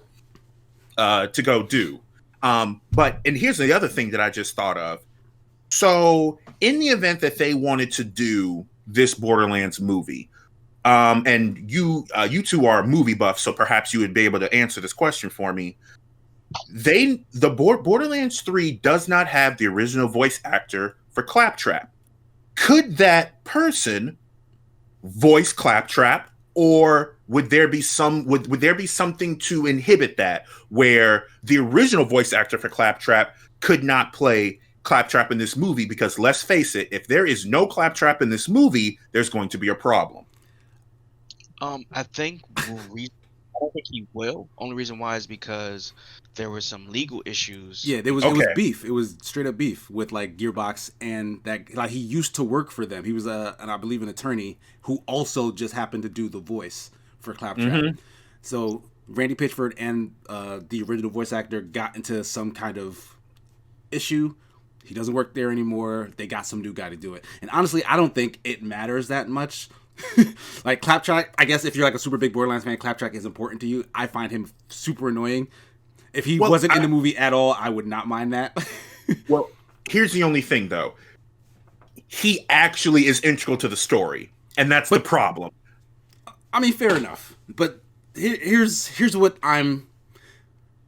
do? And here's the other thing that I just thought of. So in the event that they wanted to do this Borderlands movie, and you two are movie buffs, so perhaps you would be able to answer this question for me. Borderlands 3 does not have the original voice actor for Claptrap. Could that person voice Claptrap, or would there be something to inhibit that, where the original voice actor for Claptrap could not play Claptrap in this movie? Because let's face it, if there is no Claptrap in this movie, there's going to be a problem. I think I don't think he will. Only reason why is because there were some legal issues. Yeah, it was beef. It was straight up beef with like Gearbox, and that like he used to work for them. He was and I believe an attorney who also just happened to do the voice for Claptrap. Mm-hmm. So Randy Pitchford and the original voice actor got into some kind of issue. He doesn't work there anymore. They got some new guy to do it. And honestly, I don't think it matters that much. Like Claptrap, I guess if you're like a super big Borderlands fan, Claptrap is important to you. I find him super annoying. If he wasn't in the movie at all, I would not mind that. Well, here's the only thing though. He actually is integral to the story, and that's the problem. I mean, fair enough. But here's what I'm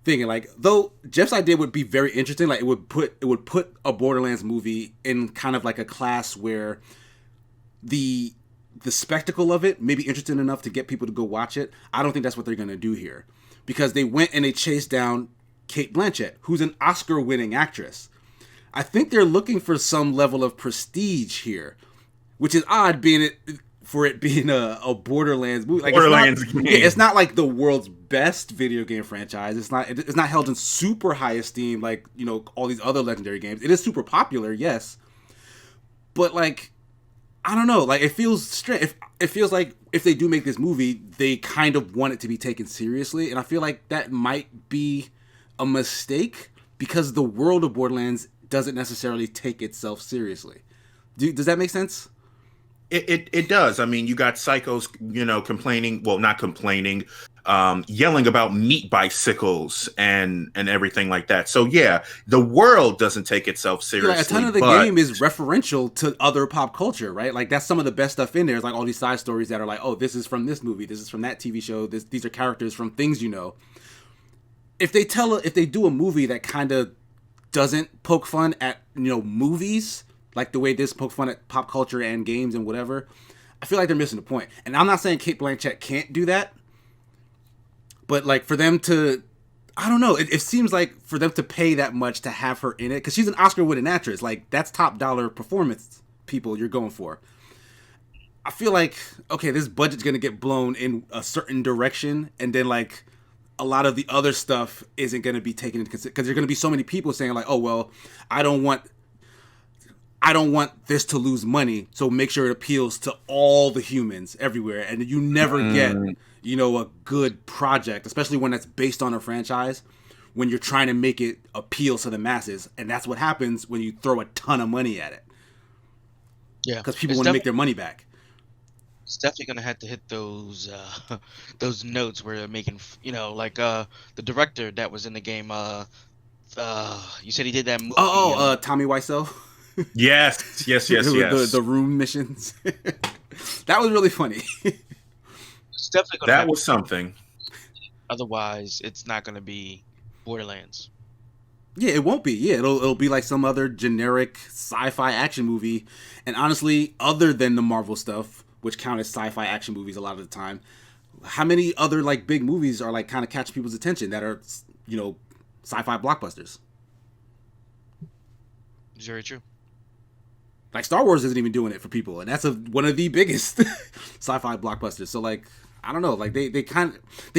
thinking. Like, though Jeff's idea would be very interesting, like it would put a Borderlands movie in kind of like a class where the spectacle of it may be interesting enough to get people to go watch it. I don't think that's what they're going to do here, because they went and they chased down Cate Blanchett, who's an Oscar-winning actress. I think they're looking for some level of prestige here, which is odd being a Borderlands movie. Like, Borderlands game. Yeah, it's not like the world's best video game franchise. It's not held in super high esteem like, you know, all these other legendary games. It is super popular, yes, but like, I don't know. Like, it feels strange. It feels like if they do make this movie, they kind of want it to be taken seriously, and I feel like that might be a mistake because the world of Borderlands doesn't necessarily take itself seriously. Does that make sense? It does. I mean, you got psychos, you know, yelling about meat bicycles and everything like that. So yeah, the world doesn't take itself seriously. Like, a ton of the game is referential to other pop culture, right? Like, that's some of the best stuff in there. It's like all these side stories that are like, oh, this is from this movie, this is from that TV show, these are characters from things you know. If they do a movie that kind of doesn't poke fun at, you know, movies, like the way this poke fun at pop culture and games and whatever, I feel like they're missing the point. And I'm not saying Cate Blanchett can't do that, but like for them to, I don't know, it seems like for them to pay that much to have her in it, because she's an Oscar-winning actress, like that's top dollar performance people you're going for. I feel like, okay, this budget's gonna get blown in a certain direction, and then like a lot of the other stuff isn't gonna be taken into consideration, because there's gonna be so many people saying like, oh well, I don't want this to lose money, so make sure it appeals to all the humans everywhere, and you never get, you know, a good project, especially when that's based on a franchise, when you're trying to make it appeal to the masses, and that's what happens when you throw a ton of money at it. Yeah, because people want to make their money back. It's definitely gonna have to hit those notes where they're making, you know, like the director that was in the game. You said he did that movie. Tommy Wiseau. Yes. The room missions. That was really funny. It's definitely that was something. Otherwise, it's not going to be Borderlands. Yeah, it won't be. Yeah, it'll be like some other generic sci-fi action movie. And honestly, other than the Marvel stuff, which count as sci-fi action movies a lot of the time, how many other like big movies are like kind of catching people's attention that are, you know, sci-fi blockbusters? It's very true. Like, Star Wars isn't even doing it for people, and that's one of the biggest sci-fi blockbusters. So, like, I don't know. Like, they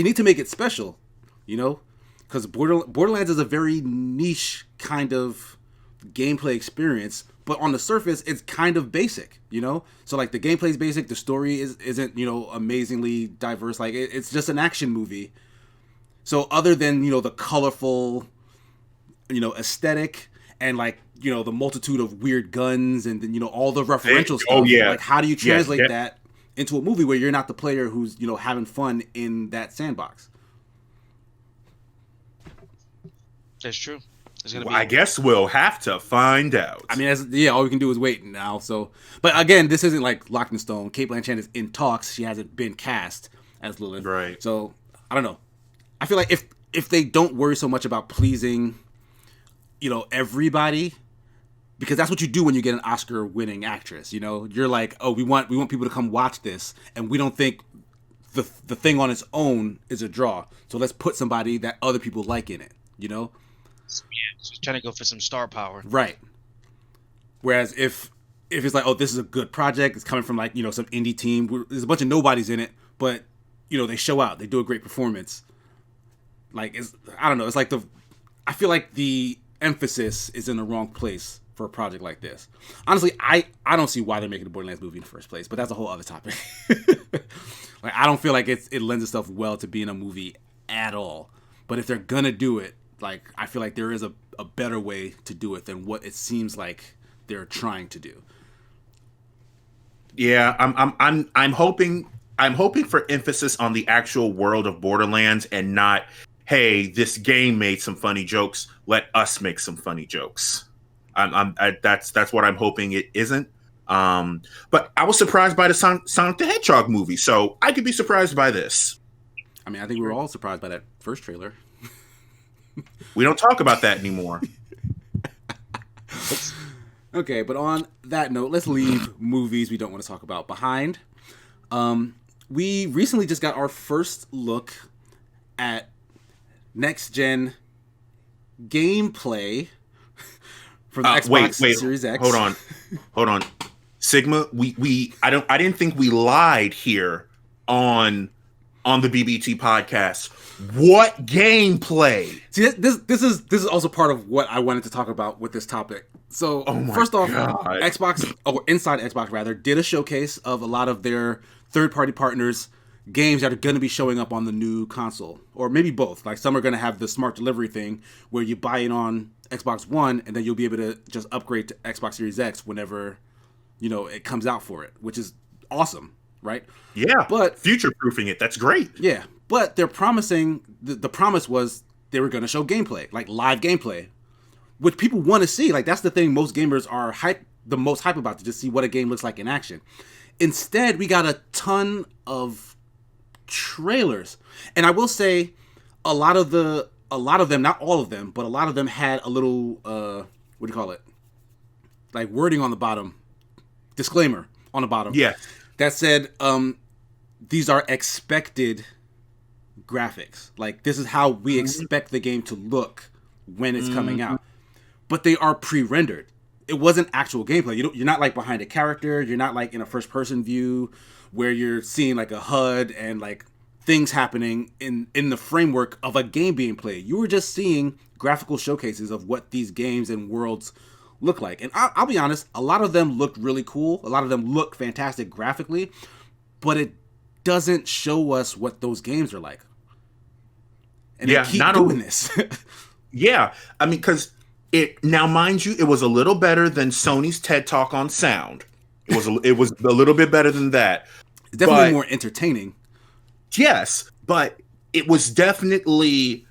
need to make it special, you know? Because Borderlands is a very niche kind of gameplay experience, but on the surface, it's kind of basic, you know? So, like, the gameplay's basic, the story isn't, you know, amazingly diverse. Like, it's just an action movie. So, other than, you know, the colorful, you know, aesthetic and, like, you know, the multitude of weird guns and then, you know, all the referential stuff. Oh, yeah. Like, how do you translate that into a movie where you're not the player who's, you know, having fun in that sandbox? That's true. I guess we'll have to find out. I mean, all we can do is wait now. So, but again, this isn't like locked in stone. Cate Blanchett is in talks. She hasn't been cast as Lilith. Right. So, I don't know. I feel like if they don't worry so much about pleasing, you know, everybody, because that's what you do when you get an Oscar-winning actress. You know, you're like, oh, we want people to come watch this, and we don't think the thing on its own is a draw. So let's put somebody that other people like in it. You know, just trying to go for some star power, right? Whereas if it's like, oh, this is a good project, it's coming from like, you know, some indie team. There's a bunch of nobodies in it, but you know, they show out, they do a great performance. Like, I don't know. It's like I feel like the emphasis is in the wrong place for a project like this. Honestly, I don't see why they're making a Borderlands movie in the first place, but that's a whole other topic. Like, I don't feel like it lends itself well to being a movie at all. But if they're gonna do it, like, I feel like there is a better way to do it than what it seems like they're trying to do. Yeah, I'm hoping for emphasis on the actual world of Borderlands and not, hey, this game made some funny jokes, let us make some funny jokes. That's what I'm hoping it isn't. But I was surprised by the Sonic the Hedgehog movie, so I could be surprised by this. I mean, I think we were all surprised by that first trailer. We don't talk about that anymore. Okay, but on that note, let's leave movies we don't want to talk about behind. We recently just got our first look at next-gen gameplay for the Xbox Series X. Hold on. Sigma, I didn't think we lied here on the BBT podcast. What gameplay? See, this is also part of what I wanted to talk about with this topic. So, first off, Inside Xbox rather, did a showcase of a lot of their third-party partners' games that are going to be showing up on the new console, or maybe both. Like, some are going to have the smart delivery thing where you buy it on Xbox One and then you'll be able to just upgrade to Xbox Series X whenever, you know, it comes out for it, which is awesome, right? Yeah, but future-proofing it, that's great. Yeah, but they're promising, the promise was they were going to show gameplay, like live gameplay, which people want to see. Like, that's the thing most gamers are the most hype about, to just see what a game looks like in action. Instead, we got a ton of trailers, and I will say a lot of them, not all of them, but a lot of them had a little what do you call it, like wording on the bottom, disclaimer on the bottom, that said these are expected graphics, like this is how we expect the game to look when it's coming out, but they are pre-rendered. It wasn't actual gameplay. You're not like behind a character. You're not like in a first-person view where you're seeing like a HUD and like things happening in the framework of a game being played. You were just seeing graphical showcases of what these games and worlds look like. And I'll be honest, a lot of them looked really cool. A lot of them look fantastic graphically, but it doesn't show us what those games are like. And they keep doing this. Yeah, I mean, because now, mind you, it was a little better than Sony's TED Talk on sound. It was a little bit better than that. It's definitely more entertaining. Yes, but it was definitely.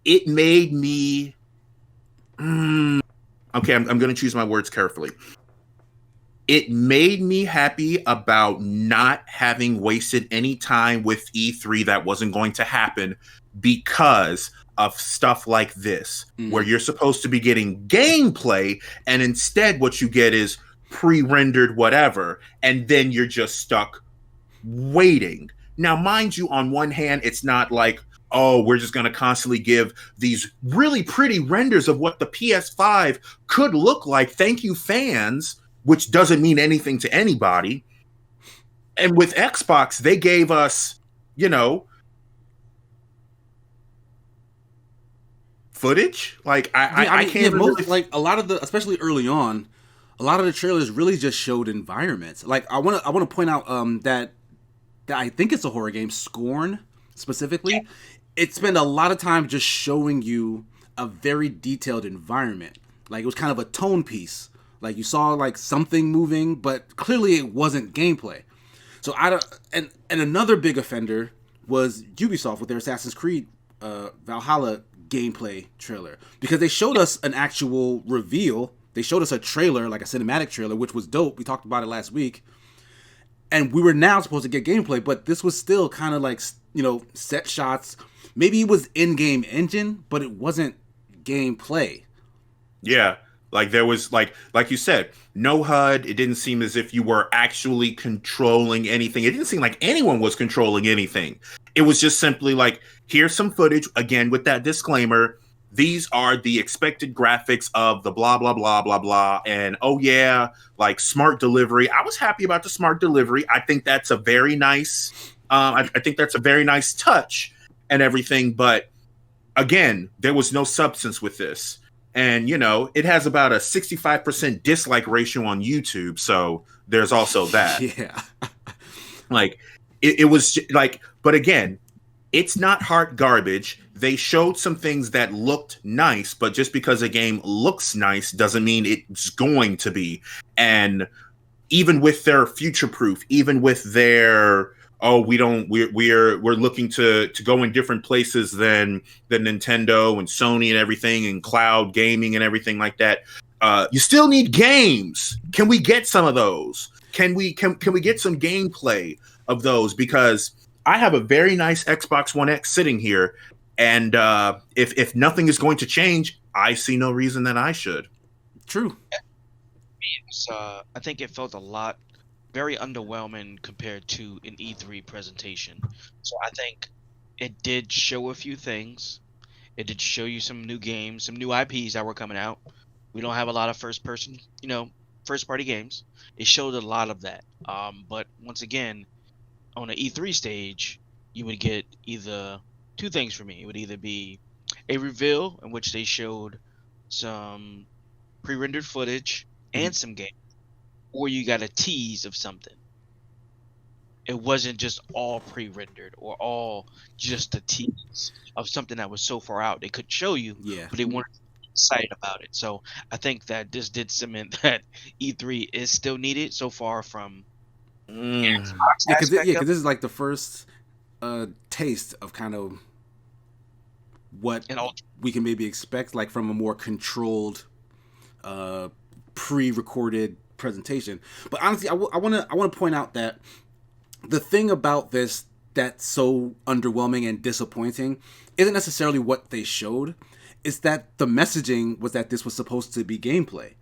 It made me. Okay, I'm going to choose my words carefully. It made me happy about not having wasted any time with E3 that wasn't going to happen because of stuff like this, where you're supposed to be getting gameplay, and instead what you get is pre-rendered whatever, and then you're just stuck waiting. Now, mind you, on one hand, it's not like, oh, we're just going to constantly give these really pretty renders of what the PS5 could look like. Thank you, fans, which doesn't mean anything to anybody. And with Xbox, they gave us, you know, footage. Like, I can't really... like a lot of the, especially early on, a lot of the trailers really just showed environments. Like, I want to point out that I think it's a horror game, Scorn specifically. It spent a lot of time just showing you a very detailed environment. Like, it was kind of a tone piece. Like, you saw like something moving, but clearly it wasn't gameplay. So and another big offender was Ubisoft with their Assassin's Creed Valhalla gameplay trailer, because they showed us an actual reveal. They showed us a trailer, like a cinematic trailer, which was dope. We talked about it last week. And we were now supposed to get gameplay, but this was still kind of like, you know, set shots. Maybe it was in-game engine, but it wasn't gameplay. Yeah. Like there was like you said, no HUD. It didn't seem as if you were actually controlling anything. It didn't seem like anyone was controlling anything. It was just simply like, here's some footage, again with that disclaimer. These are the expected graphics of the blah blah blah blah blah. And oh yeah, like smart delivery. I was happy about the smart delivery. I think that's a very nice I think that's a very nice touch and everything, but again, there was no substance with this. And, you know, it has about a 65% dislike ratio on YouTube. So there's also that. Yeah. Like, it was like, but again, it's not hard garbage. They showed some things that looked nice, but just because a game looks nice doesn't mean it's going to be. And even with their future proof, even with their we're looking to go in different places than Nintendo and Sony and everything, and cloud gaming and everything like that. You still need games. Can we get some of those? Can we get some gameplay of those? Because I have a very nice Xbox One X sitting here, and if nothing is going to change, I see no reason that I should. True. I think it felt a lot very underwhelming compared to an E3 presentation. So I think it did show a few things. It did show you some new games, some new IPs that were coming out. We don't have a lot of first party games. It showed a lot of that. But once again, on an E3 stage, you would get either two things for me. It would either be a reveal in which they showed some pre-rendered footage and some games, or you got a tease of something. It wasn't just all pre-rendered or all just a tease of something that was so far out they could show you, but they weren't excited about it. So I think that this did cement that E3 is still needed so far from because this is like the first taste of kind of what we can maybe expect, like from a more controlled pre-recorded presentation. But honestly, I want to point out that the thing about this that's so underwhelming and disappointing isn't necessarily what they showed. It's that the messaging was that this was supposed to be gameplay.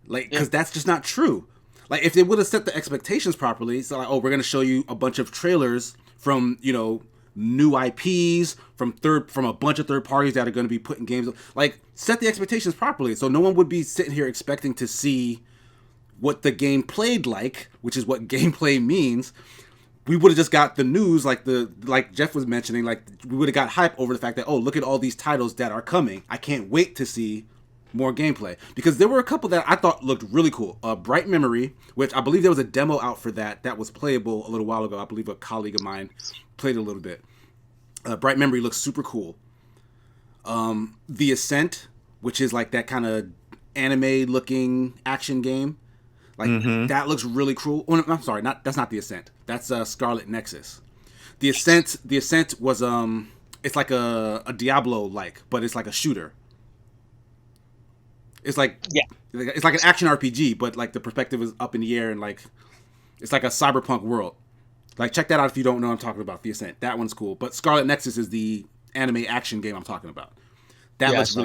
Like, because that's just not true. Like, if they would have set the expectations properly, so like, oh, we're going to show you a bunch of trailers from, you know, new IPs from a bunch of third parties that are going to be putting games. Like, set the expectations properly, so no one would be sitting here expecting to see what the game played like, which is what gameplay means. We would have just got the news, like Jeff was mentioning, like we would have got hype over the fact that, oh, look at all these titles that are coming. I can't wait to see more gameplay, because there were a couple that I thought looked really cool. Bright Memory, which I believe there was a demo out for that was playable a little while ago. I believe a colleague of mine played a little bit. Bright Memory looks super cool. The Ascent, which is like that kind of anime-looking action game, like that looks really cool. Oh, no, I'm sorry, that's not The Ascent. That's Scarlet Nexus. The Ascent was it's like a Diablo-like, but it's like a shooter. It's like it's like an action RPG, but like the perspective is up in the air and like it's like a cyberpunk world. Like, check that out if you don't know what I'm talking about. The Ascent, that one's cool. But Scarlet Nexus is the anime action game I'm talking about. That looks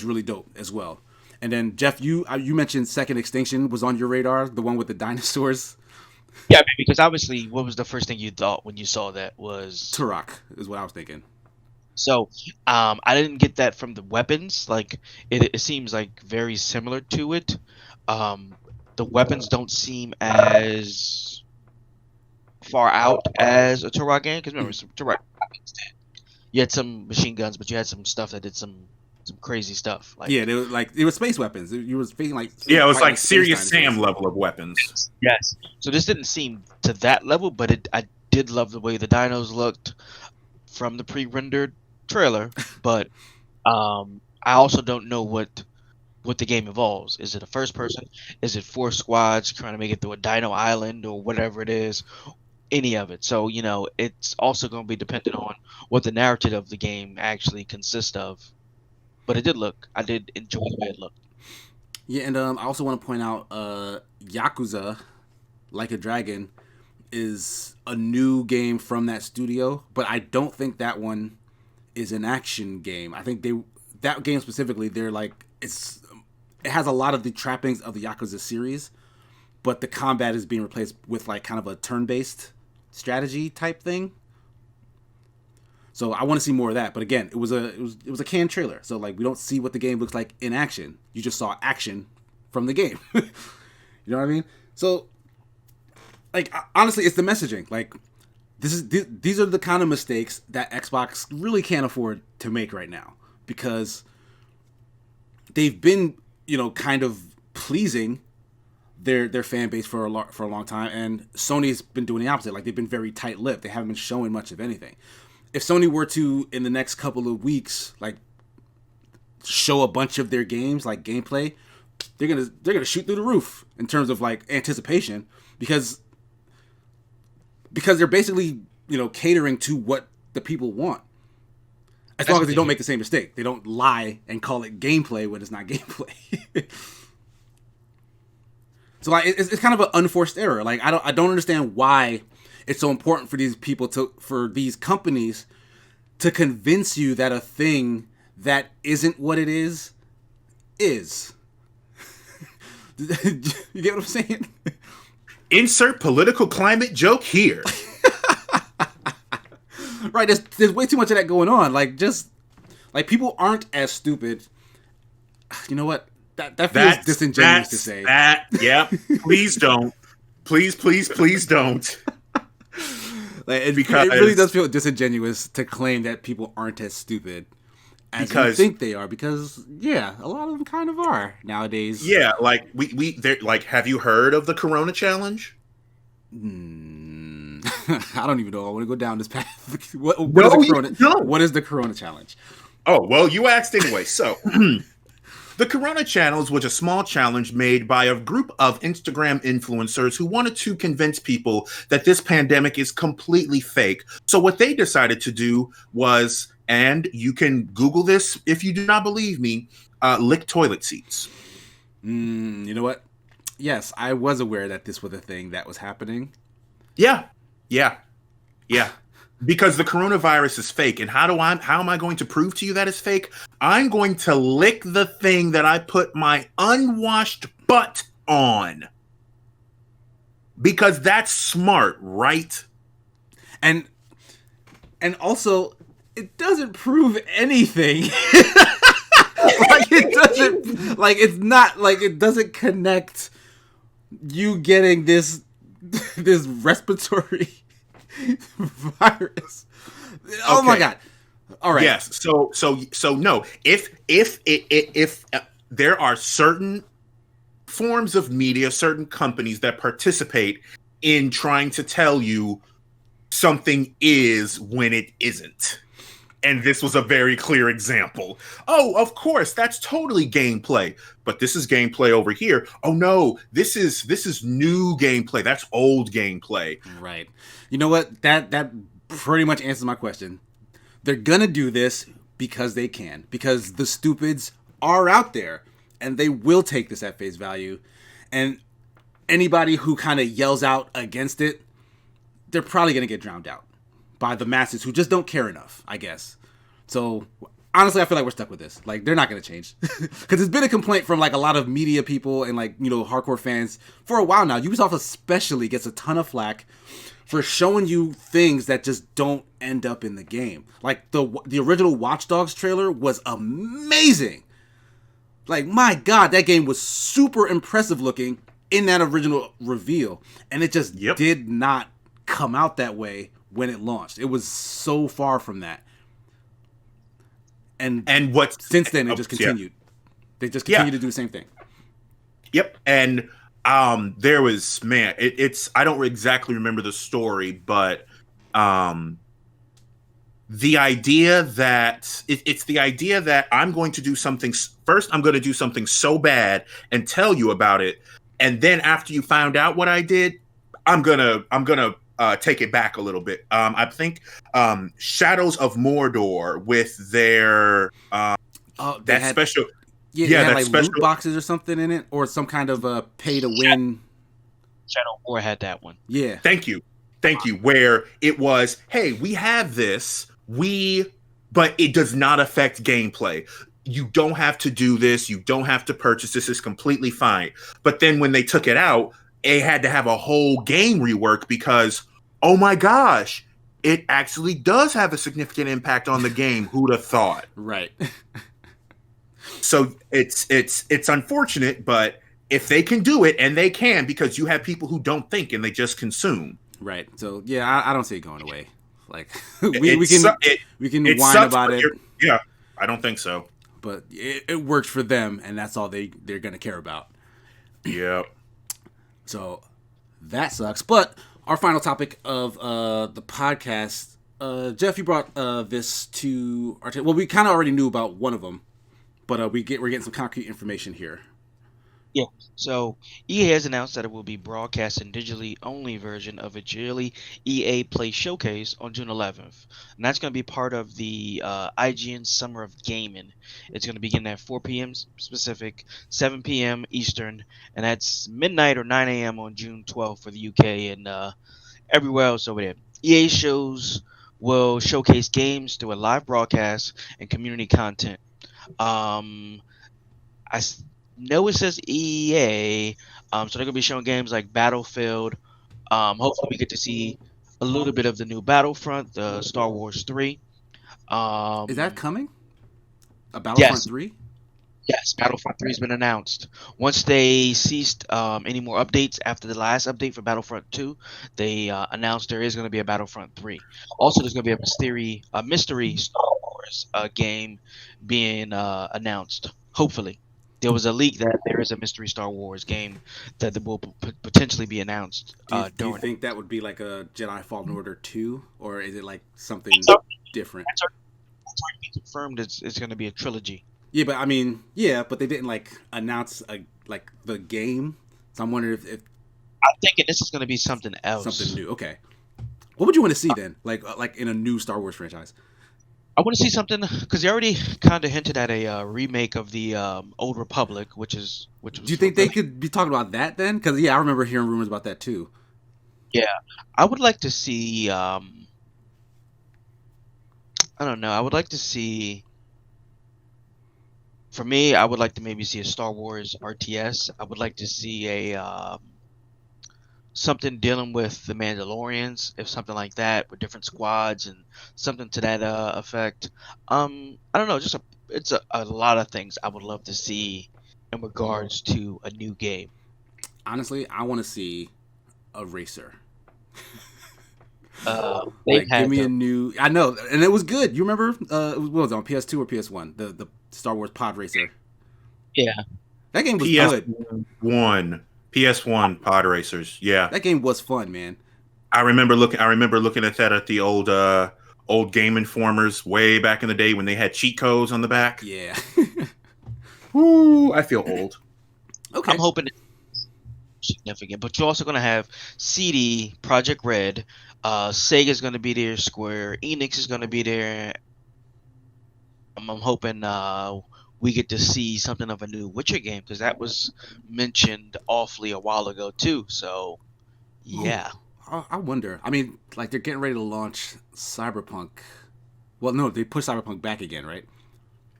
really dope as well. And then Jeff, you mentioned Second Extinction was on your radar, the one with the dinosaurs. Yeah, because obviously, what was the first thing you thought when you saw that was Turok is what I was thinking. So, I didn't get that from the weapons. Like, it seems like very similar to it. The weapons don't seem as far out as a Turok game, because remember, some Turok weapons did. You had some machine guns, but you had some stuff that did some crazy stuff. Like, yeah, they were space weapons. You were speaking like it was like Serious Sam level of weapons. Yes. So this didn't seem to that level, but I did love the way the dinos looked from the pre-rendered trailer. But I also don't know what the game involves. Is it a first person? Is it 4 squads trying to make it through a dino island or whatever it is? Any of it. So, you know, it's also going to be dependent on what the narrative of the game actually consists of. But it did look. I did enjoy the way it looked. Yeah, and I also want to point out Yakuza, Like a Dragon, is a new game from that studio, but I don't think that one is an action game. I think that game specifically, they're like, it's it has a lot of the trappings of the Yakuza series, but the combat is being replaced with like kind of a turn-based strategy type thing. So I want to see more of that. But again, it was a canned trailer, so like we don't see what the game looks like in action. You just saw action from the game. You know what I mean? So like honestly, it's the messaging. Like these are the kind of mistakes that Xbox really can't afford to make right now, because they've been, you know, kind of pleasing their fan base for a long time, and Sony's been doing the opposite. Like they've been very tight-lipped. They haven't been showing much of anything. If Sony were to, in the next couple of weeks, like show a bunch of their games, like gameplay, they're gonna shoot through the roof in terms of like anticipation, because they're basically, you know, catering to what the people want. As long as they don't make the same mistake. They don't lie and call it gameplay when it's not gameplay. So like it's kind of an unforced error. Like I don't understand why it's so important for these companies to convince you that a thing that isn't what it is. You get what I'm saying? Insert political climate joke here. Right, there's way too much of that going on. Like, just like people aren't as stupid. You know what? That feels disingenuous to say. Yeah. Please don't. Please don't. Like, it really does feel disingenuous to claim that people aren't as stupid as you think they are. Because yeah, a lot of them kind of are nowadays. Yeah, like they're like, have you heard of the Corona Challenge? I don't even know. I want to go down this path. What is the Corona Challenge? Oh, well, you asked anyway. So, the Corona Challenge was a small challenge made by a group of Instagram influencers who wanted to convince people that this pandemic is completely fake. So what they decided to do was, and you can Google this if you do not believe me, lick toilet seats. You know what? Yes, I was aware that this was a thing that was happening. Yeah. Because the coronavirus is fake. And how am I going to prove to you that it's fake? I'm going to lick the thing that I put my unwashed butt on. Because that's smart, right? And also, it doesn't prove anything. It doesn't connect you getting this respiratory virus. Oh my god. All right. Yes. So no. If there are certain forms of media, certain companies that participate in trying to tell you something is when it isn't. And this was a very clear example. Oh, of course, that's totally gameplay. But this is gameplay over here. Oh no, this is new gameplay. That's old gameplay. Right. You know what? That pretty much answers my question. They're gonna do this because they can. Because the stupids are out there. And they will take this at face value. And anybody who kind of yells out against it, they're probably gonna get drowned out by the masses who just don't care enough, I guess. So honestly, I feel like we're stuck with this. Like, they're not going to change. Because it's been a complaint from like a lot of media people and like, you know, hardcore fans for a while now. Ubisoft especially gets a ton of flack for showing you things that just don't end up in the game. Like the original Watch Dogs trailer was amazing. Like, my God, that game was super impressive looking in that original reveal. And it just did not come out that way when it launched. It was so far from that. And what since then it just continued. They just continue to do the same thing. Yep. And there was, man, it's I don't exactly remember the story, but the idea that it's the idea that I'm going to do something first. I'm going to do something so bad and tell you about it, and then after you found out what I did, I'm gonna take it back a little bit. I think Shadows of Mordor with their special. Yeah, they had like special loot boxes or something in it, or some kind of pay to win. Shadow War had that one. Yeah. Thank you. Where it was, hey, we have this, but it does not affect gameplay. you don't have to do this. You don't have to purchase this. It's completely fine. But then when they took it out, they had to have a whole game rework because, oh my gosh, it actually does have a significant impact on the game. Who'd have thought? Right. So it's unfortunate, but if they can do it, and they can, because you have people who don't think and they just consume. Right. So yeah, I don't see it going away. Like we can whine about it. Yeah, I don't think so. But it works for them, and that's all they're gonna care about. Yeah. So that sucks. But our final topic of the podcast, Jeff, you brought this to our well, we kind of already knew about one of them, but we're getting some concrete information here. Yeah. So EA has announced that it will be broadcasting digitally only version of its yearly EA Play Showcase on June 11th, and that's going to be part of the IGN Summer of Gaming. It's going to begin at 4 p.m. Pacific, 7 p.m. Eastern, and that's midnight or 9 a.m. on June 12th for the UK and everywhere else over there. EA shows will showcase games through a live broadcast and community content. No, it says EA, so they're gonna be showing games like Battlefield. Hopefully, we get to see a little bit of the new Battlefront, the Star Wars 3. Is that coming? A Battlefront 3? Yes, Battlefront 3 has been announced. Once they ceased any more updates after the last update for Battlefront 2, they announced there is going to be a Battlefront 3. Also, there's going to be a mystery Star Wars game being announced. Hopefully. There was a leak that there is a mystery Star Wars game that will potentially be announced. Do you think that would be like a Jedi Fallen Order 2, or is it like something different? It's already been confirmed it's going to be a trilogy. Yeah, but but they didn't like announce like the game. So I'm wondering if I'm thinking this is going to be something else. Something new. Okay. What would you want to see then? Like in a new Star Wars franchise? I want to see something because they already kind of hinted at a remake of the Old Republic, which was. Do you think they could be talking about that then? Because I remember hearing rumors about that too. Yeah, I would like to see. I don't know. I would like to see. For me, I would like to maybe see a Star Wars RTS. I would like to see a something dealing with the Mandalorians, if something like that, with different squads and something to that effect. I don't know, it's a lot of things I would love to see in regards to a new game. Honestly, I want to see a racer. Give me a new. I know, and it was good. You remember? What was it on PS2 or PS1? The Star Wars Pod Racer. Yeah, that game was good. PS1 Pod Racers. Yeah, that game was fun, man. I remember looking at that at the old Game Informers way back in the day when they had cheat codes on the back. Yeah. Ooh, I feel old. Okay. I'm hoping it's significant, but you're also going to have CD, Project Red, Sega's going to be there, Square Enix is going to be there. I'm hoping we get to see something of a new Witcher game because that was mentioned awfully a while ago too. So, yeah. I wonder. I mean, like they're getting ready to launch Cyberpunk. Well, no, they pushed Cyberpunk back again, right?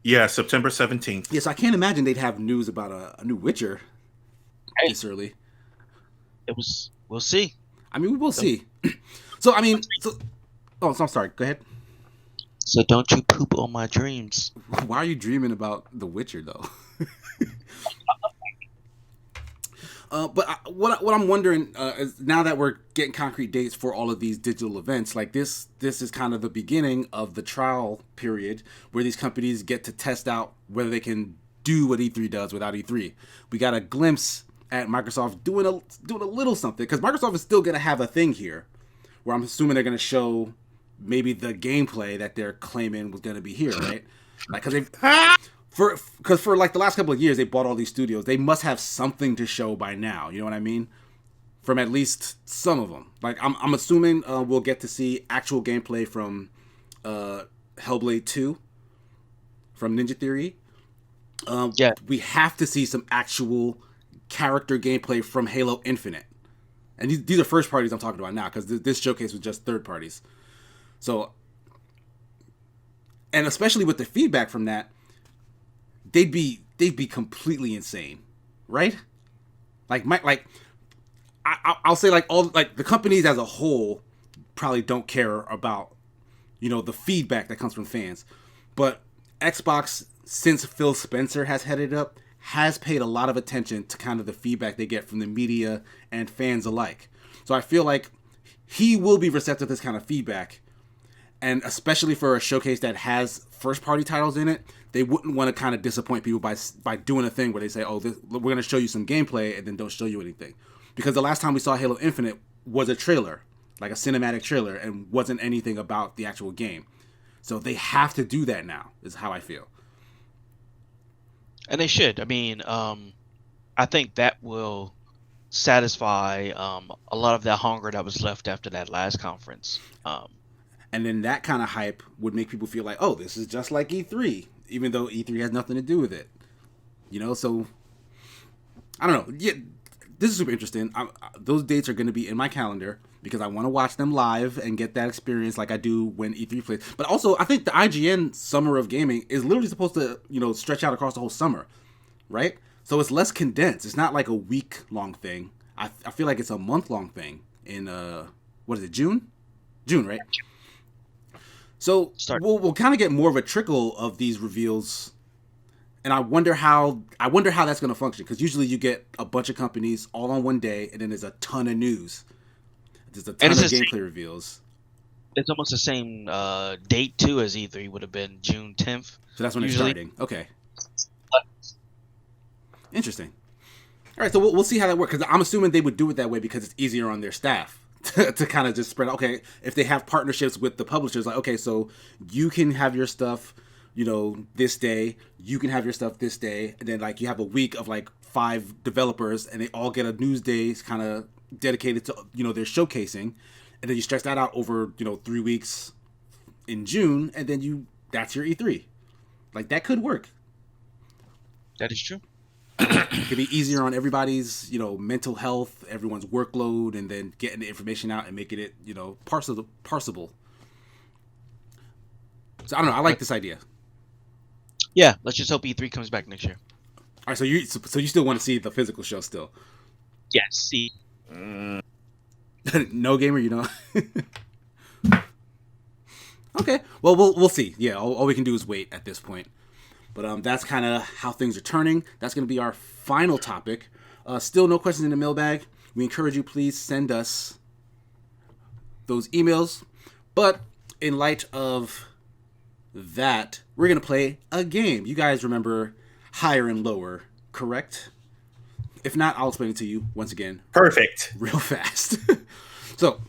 Yeah, September 17th. Yes, I can't imagine they'd have news about a new Witcher this early. We'll see. I mean, we will see. So, I mean, I'm sorry. Go ahead. So don't you poop on my dreams. Why are you dreaming about The Witcher, though? But what I'm wondering is now that we're getting concrete dates for all of these digital events, like this is kind of the beginning of the trial period where these companies get to test out whether they can do what E3 does without E3. We got a glimpse at Microsoft doing a little something because Microsoft is still going to have a thing here where I'm assuming they're going to show maybe the gameplay that they're claiming was going to be here, right? Like, because for like the last couple of years, they bought all these studios. They must have something to show by now. You know what I mean? From at least some of them. Like, I'm assuming we'll get to see actual gameplay from Hellblade 2, from Ninja Theory. We have to see some actual character gameplay from Halo Infinite. And these are first parties I'm talking about now because this showcase was just third parties. So, and especially with the feedback from that, they'd be completely insane, right? I'll say like all like the companies as a whole probably don't care about, you know, the feedback that comes from fans, but Xbox, since Phil Spencer has headed up, has paid a lot of attention to kind of the feedback they get from the media and fans alike. So I feel like he will be receptive to this kind of feedback, and especially for a showcase that has first-party titles in it, they wouldn't want to kind of disappoint people by doing a thing where they say, "Oh, we're going to show you some gameplay," and then don't show you anything. Because the last time we saw Halo Infinite was a trailer, like a cinematic trailer, and wasn't anything about the actual game. So they have to do that now, is how I feel. And they should. I mean, I think that will satisfy a lot of that hunger that was left after that last conference. And then that kind of hype would make people feel like, oh, this is just like E3, even though E3 has nothing to do with it. You know, so I don't know. Yeah, this is super interesting. Those dates are going to be in my calendar because I want to watch them live and get that experience like I do when E3 plays. But also, I think the IGN Summer of Gaming is literally supposed to, you know, stretch out across the whole summer, right? So it's less condensed. It's not like a week-long thing. I feel like it's a month-long thing in, what is it, June? June, right? So we'll kind of get more of a trickle of these reveals, and I wonder how that's going to function, because usually you get a bunch of companies all on one day, and then there's a ton of news. There's a ton of gameplay reveals. It's almost the same date too as E3 would have been June 10th. So that's when it's starting. Okay. Interesting. All right, so we'll see how that works, because I'm assuming they would do it that way because it's easier on their staff to kind of just spread. Okay, if they have partnerships with the publishers, like, okay, so you can have your stuff, you know, this day, you can have your stuff this day, and then like you have a week of like 5 developers, and they all get a news day kind of dedicated to, you know, their showcasing, and then you stretch that out over, you know, 3 weeks in June, and then that's your E3. Like, that could work. That is true. It could be easier on everybody's, you know, mental health, everyone's workload, and then getting the information out and making it, you know, parsable. So I don't know. I like this idea. Yeah, let's just hope E3 comes back next year. All right, so you still want to see the physical show still? Yes. See. No gamer, you know. Okay. Well, we'll see. Yeah, all we can do is wait at this point. But that's kind of how things are turning. That's going to be our final topic. Still no questions in the mailbag. We encourage you, please send us those emails. But in light of that, we're going to play a game. You guys remember Higher and Lower, correct? If not, I'll explain it to you once again. Perfect. Real fast. So,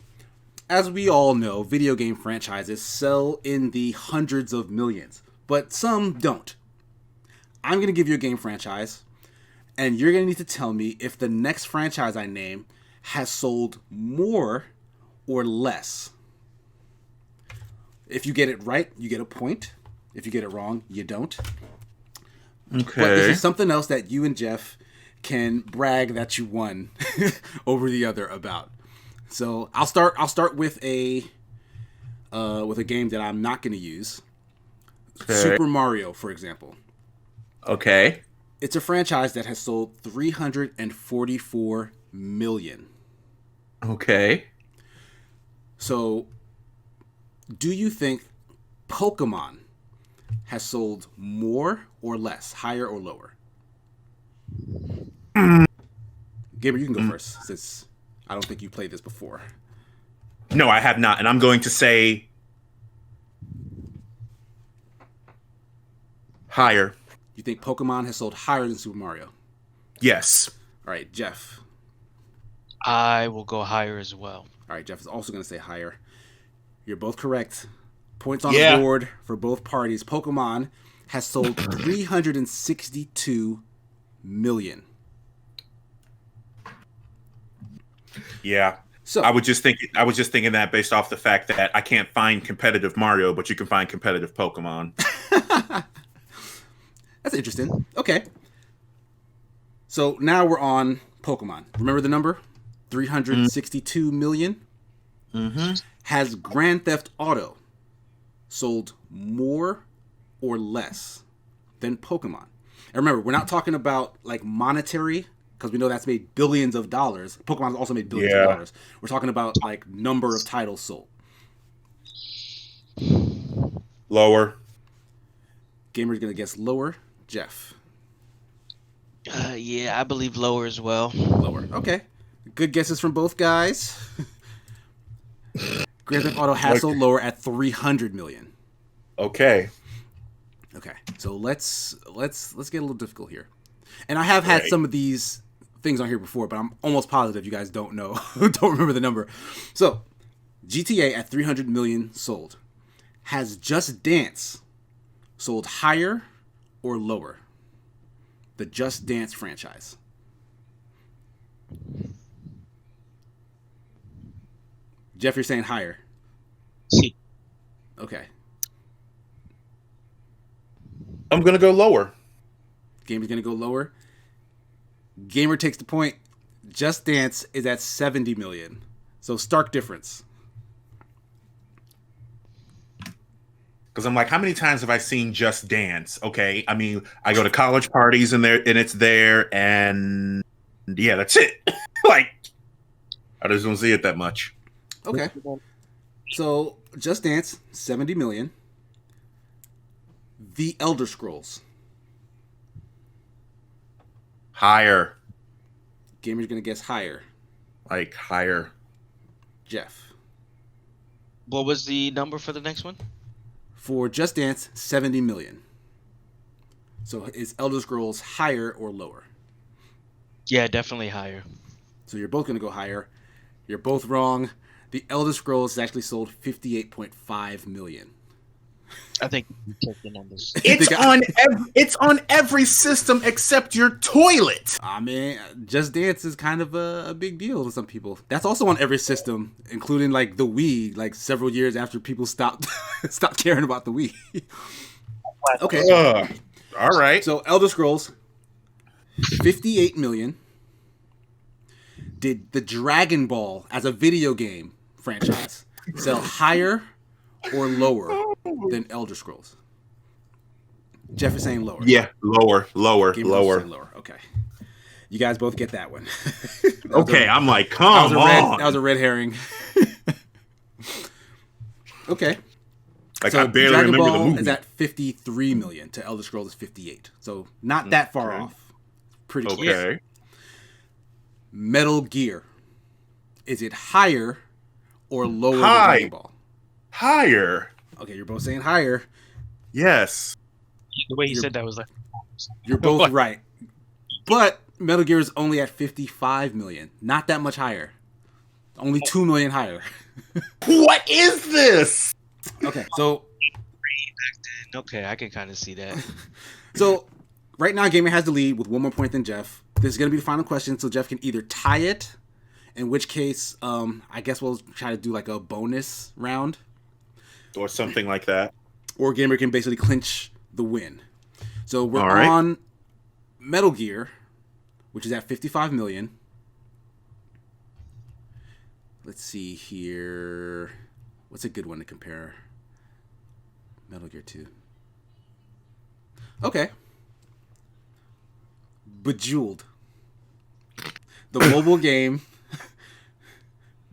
as we all know, video game franchises sell in the hundreds of millions, but some don't. I'm going to give you a game franchise, and you're going to need to tell me if the next franchise I name has sold more or less. If you get it right, you get a point. If you get it wrong, you don't. Okay. But this is something else that you and Jeff can brag that you won over the other about. So I'll start with a game that I'm not going to use. Okay. Super Mario, for example. Okay. It's a franchise that has sold 344 million. Okay. So, do you think Pokemon has sold more or less, higher or lower? Gabriel, you can go first, since I don't think you played this before. No, I have not, and I'm going to say higher. You think Pokemon has sold higher than Super Mario? Yes. All right, Jeff. I will go higher as well. All right, Jeff is also going to say higher. You're both correct. Points on the board for both parties. Pokemon has sold 362 million. Yeah. So I was just thinking that based off the fact that I can't find competitive Mario, but you can find competitive Pokemon. That's interesting. Okay. So now we're on Pokemon. Remember the number? 362 million? Mm-hmm. Has Grand Theft Auto sold more or less than Pokemon? And remember, we're not talking about like monetary, because we know that's made billions of dollars. Pokemon's also made billions of dollars. We're talking about like number of titles sold. Lower. Gamer's gonna guess lower. Jeff. Yeah, I believe lower as well. Lower. Okay. Good guesses from both guys. Grand Theft Auto has sold lower at 300 million. Okay. Okay. So let's get a little difficult here. And I have had some of these things on here before, but I'm almost positive you guys don't know, don't remember the number. So, GTA at 300 million sold. Has Just Dance sold higher or lower? The Just Dance franchise. Jeff, you're saying higher. Okay. I'm going to go lower. Gamer's going to go lower. Gamer takes the point. Just Dance is at 70 million. So stark difference. Because I'm like, how many times have I seen Just Dance? Okay, I mean, I go to college parties and it's there, and yeah, that's it. Like, I just don't see it that much. Okay. So Just Dance, 70 million. The Elder Scrolls. Higher. Gamer's gonna guess higher. Like higher. Jeff. What was the number for the next one? For Just Dance, 70 million. So is Elder Scrolls higher or lower? Yeah, definitely higher. So you're both going to go higher. You're both wrong. The Elder Scrolls has actually sold 58.5 million. I think you took the numbers. It's on every system except your toilet. I mean, Just Dance is kind of a big deal to some people. That's also on every system, including like the Wii, like several years after people stopped caring about the Wii. Okay. All right. So Elder Scrolls, 58 million. Did the Dragon Ball as a video game franchise sell higher or lower than Elder Scrolls? Jeff is saying lower. Yeah, lower. Saying lower. Okay. You guys both get that one. Okay, I'm like, come on. That was a red herring. Okay. Like, so I barely Dragon remember Ball the movie. is at 53 million to Elder Scrolls is 58. So not that far off. Pretty close. Okay. Metal Gear. Is it higher or lower than Dragon Ball? Higher. Okay, you're both saying higher. Yes. The way you said that was like... You're both right. But Metal Gear is only at 55 million. Not that much higher. Only 2 million higher. What is this? Okay, so... Okay, I can kind of see that. So, right now, Gamer has the lead with one more point than Jeff. This is going to be the final question, so Jeff can either tie it, in which case, I guess we'll try to do like a bonus round. Or something like that. Or Gamer can basically clinch the win. So we're All right. on Metal Gear, which is at 55 million. Let's see here. What's a good one to compare? Metal Gear 2. Okay. Bejeweled. The mobile game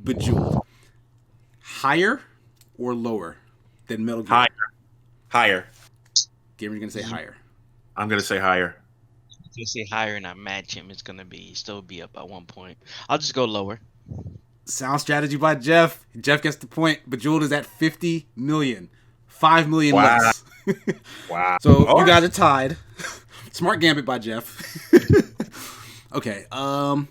Bejeweled. Higher or lower than Metal Gear? Higher. Gamer's gonna say higher. I'm gonna say higher. If you say higher and I match him, it's gonna still be up by 1 point. I'll just go lower. Sound strategy by Jeff. Jeff gets the point. Bejeweled is at 50 million. 5 million less. Wow. So you guys are tied. Smart gambit by Jeff. Okay. All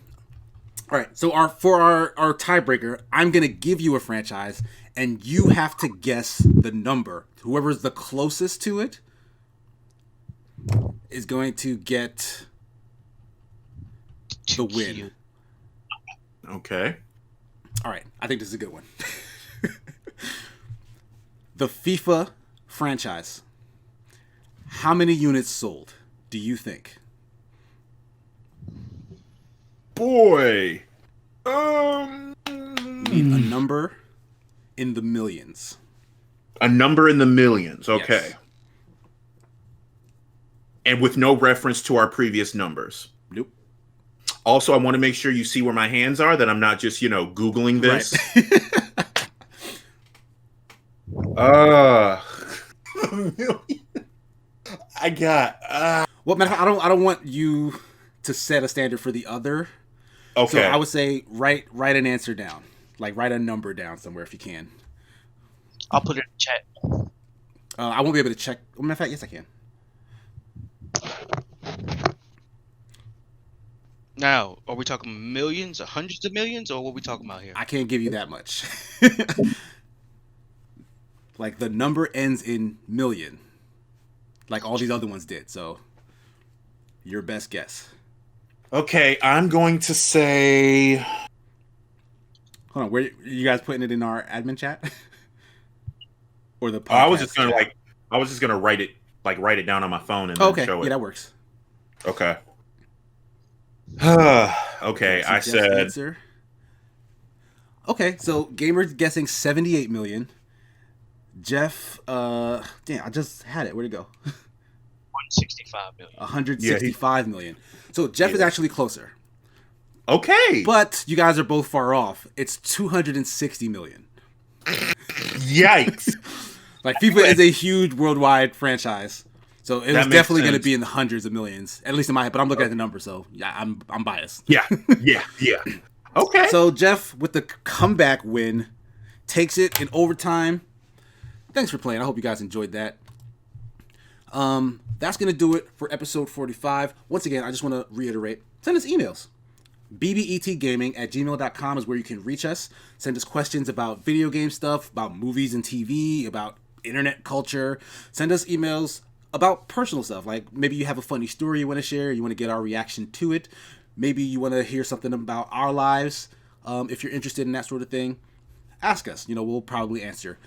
right. So for our tiebreaker, I'm gonna give you a franchise, and you have to guess the number. Whoever's the closest to it is going to get the win. Okay. All right. I think this is a good one. The FIFA franchise. How many units sold, do you think? Boy. Need a number in the millions. A number in the millions. Okay. Yes. and with no reference to our previous numbers. Nope. Also, I want to make sure you see where my hands are, that I'm not just, Googling this. I got. Well, man, I don't want you to set a standard for the other. Okay. So I would say write an answer down. Like, write a number down somewhere if you can. I'll put it in the chat. I won't be able to check. Well, matter of fact, yes, I can. Now, are we talking millions or hundreds of millions, or what are we talking about here? I can't give you that much. Like, the number ends in million. Like all these other ones did. So, your best guess. Okay, I'm going to say. Hold on, where you guys putting it in our admin chat? Or the podcast I was just gonna chat? write it down on my phone and Okay, show it. yeah, that works. Okay. Okay, I said. Answer. Okay, so Gamer's guessing 78 million. Jeff, damn, I just had it. Where'd it go? 165 million. 165 million. So Jeff is actually closer. Okay. But you guys are both far off. It's 260 million. Yikes. Like, FIFA is a huge worldwide franchise. So it was definitely going to be in the hundreds of millions, at least in my head. But I'm looking at the number, so yeah, I'm biased. Yeah. Okay. So Jeff, with the comeback win, takes it in overtime. Thanks for playing. I hope you guys enjoyed that. That's going to do it for episode 45. Once again, I just want to reiterate, send us emails. BBETGaming@gmail.com is where you can reach us. Send us questions about video game stuff, about movies and TV, about internet culture. Send us emails about personal stuff. Like, maybe you have a funny story you want to share. You want to get our reaction to it. Maybe you want to hear something about our lives. If you're interested in that sort of thing, ask us. We'll probably answer.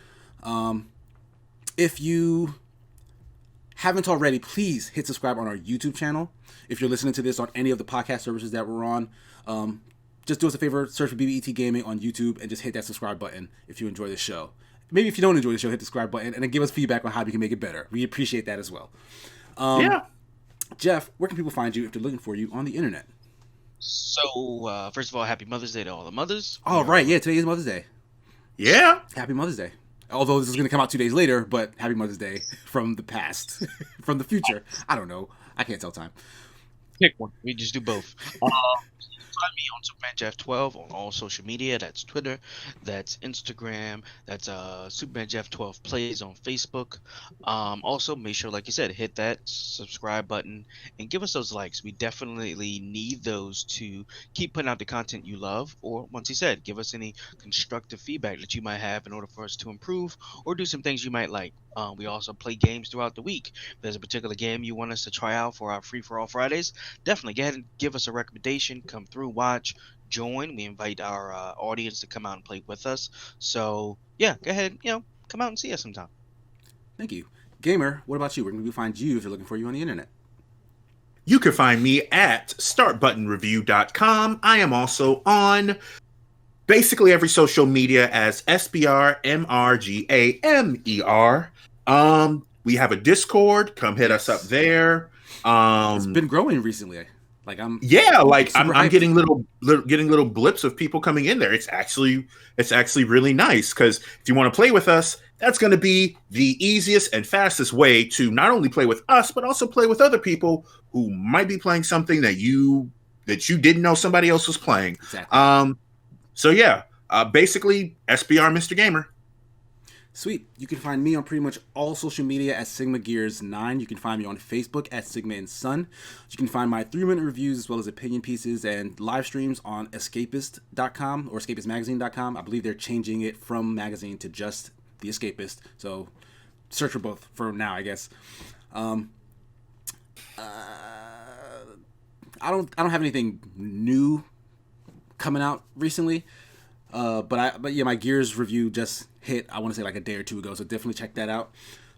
If you haven't already, please hit subscribe on our YouTube channel. If you're listening to this on any of the podcast services that we're on, just do us a favor, search for BBET Gaming on YouTube and just hit that subscribe button if you enjoy the show. Maybe if you don't enjoy the show, hit the subscribe button and then give us feedback on how we can make it better. We appreciate that as well. Jeff, where can people find you if they're looking for you on the internet? So, first of all, happy Mother's Day to all the mothers. Oh, right. Yeah, today is Mother's Day. Yeah. Happy Mother's Day. Although this is going to come out 2 days later, but happy Mother's Day from the past. From the future. I don't know. I can't tell time. Pick one. We just do both. Find me on SupermanJeff12 on all social media. That's Twitter, that's Instagram, that's SupermanJeff12 Plays on Facebook. Also, make sure, like you said, hit that subscribe button and give us those likes. We definitely need those to keep putting out the content you love. Or, once you said, give us any constructive feedback that you might have in order for us to improve or do some things you might like. We also play games throughout the week. If there's a particular game you want us to try out for our Free-for-All Fridays, definitely go ahead and give us a recommendation. Come through, watch, join. We invite our audience to come out and play with us. So, yeah, go ahead, come out and see us sometime. Thank you. Gamer, what about you? Where can we find you if they're looking for you on the internet? You can find me at startbuttonreview.com. I am also on basically every social media as SBRMRGAMER. We have a Discord. Come hit us up there. It's been growing recently. I'm getting little blips of people coming in there. It's actually really nice, because if you want to play with us, that's going to be the easiest and fastest way to not only play with us, but also play with other people who might be playing something that you didn't know somebody else was playing. Exactly. So yeah, basically SBR Mr. Gamer. Sweet. You can find me on pretty much all social media at Sigma Gears 9. You can find me on Facebook at Sigma and Sun. You can find my 3-minute reviews as well as opinion pieces and live streams on escapist.com or escapistmagazine.com. I believe they're changing it from magazine to just The Escapist. So search for both for now, I guess. I don't have anything new coming out recently. But yeah, my Gears review just hit, I want to say like a day or two ago, so definitely check that out.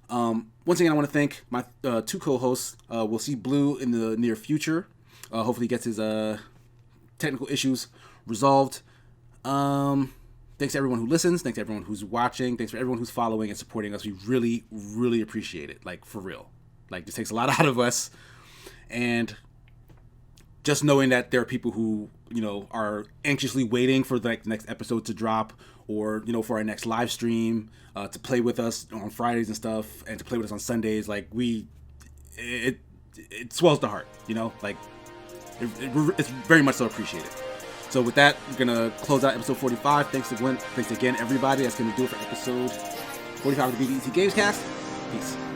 Once again, I want to thank my 2 co-hosts. We'll see Blue in the near future. Hopefully he gets his technical issues resolved. Thanks to everyone who listens. Thanks to everyone who's watching. Thanks for everyone who's following and supporting us. We really, really appreciate it. Like, for real. Like, this takes a lot out of us. And just knowing that there are people who, you know, are anxiously waiting for the next episode to drop, or, you know, for our next live stream, to play with us on Fridays and stuff, and to play with us on Sundays, like, it swells the heart, you know, like, it's very much so appreciated. So with that, we're gonna close out episode 45. Thanks again, everybody. That's gonna do it for episode 45 of the BBET GamesCast. Peace.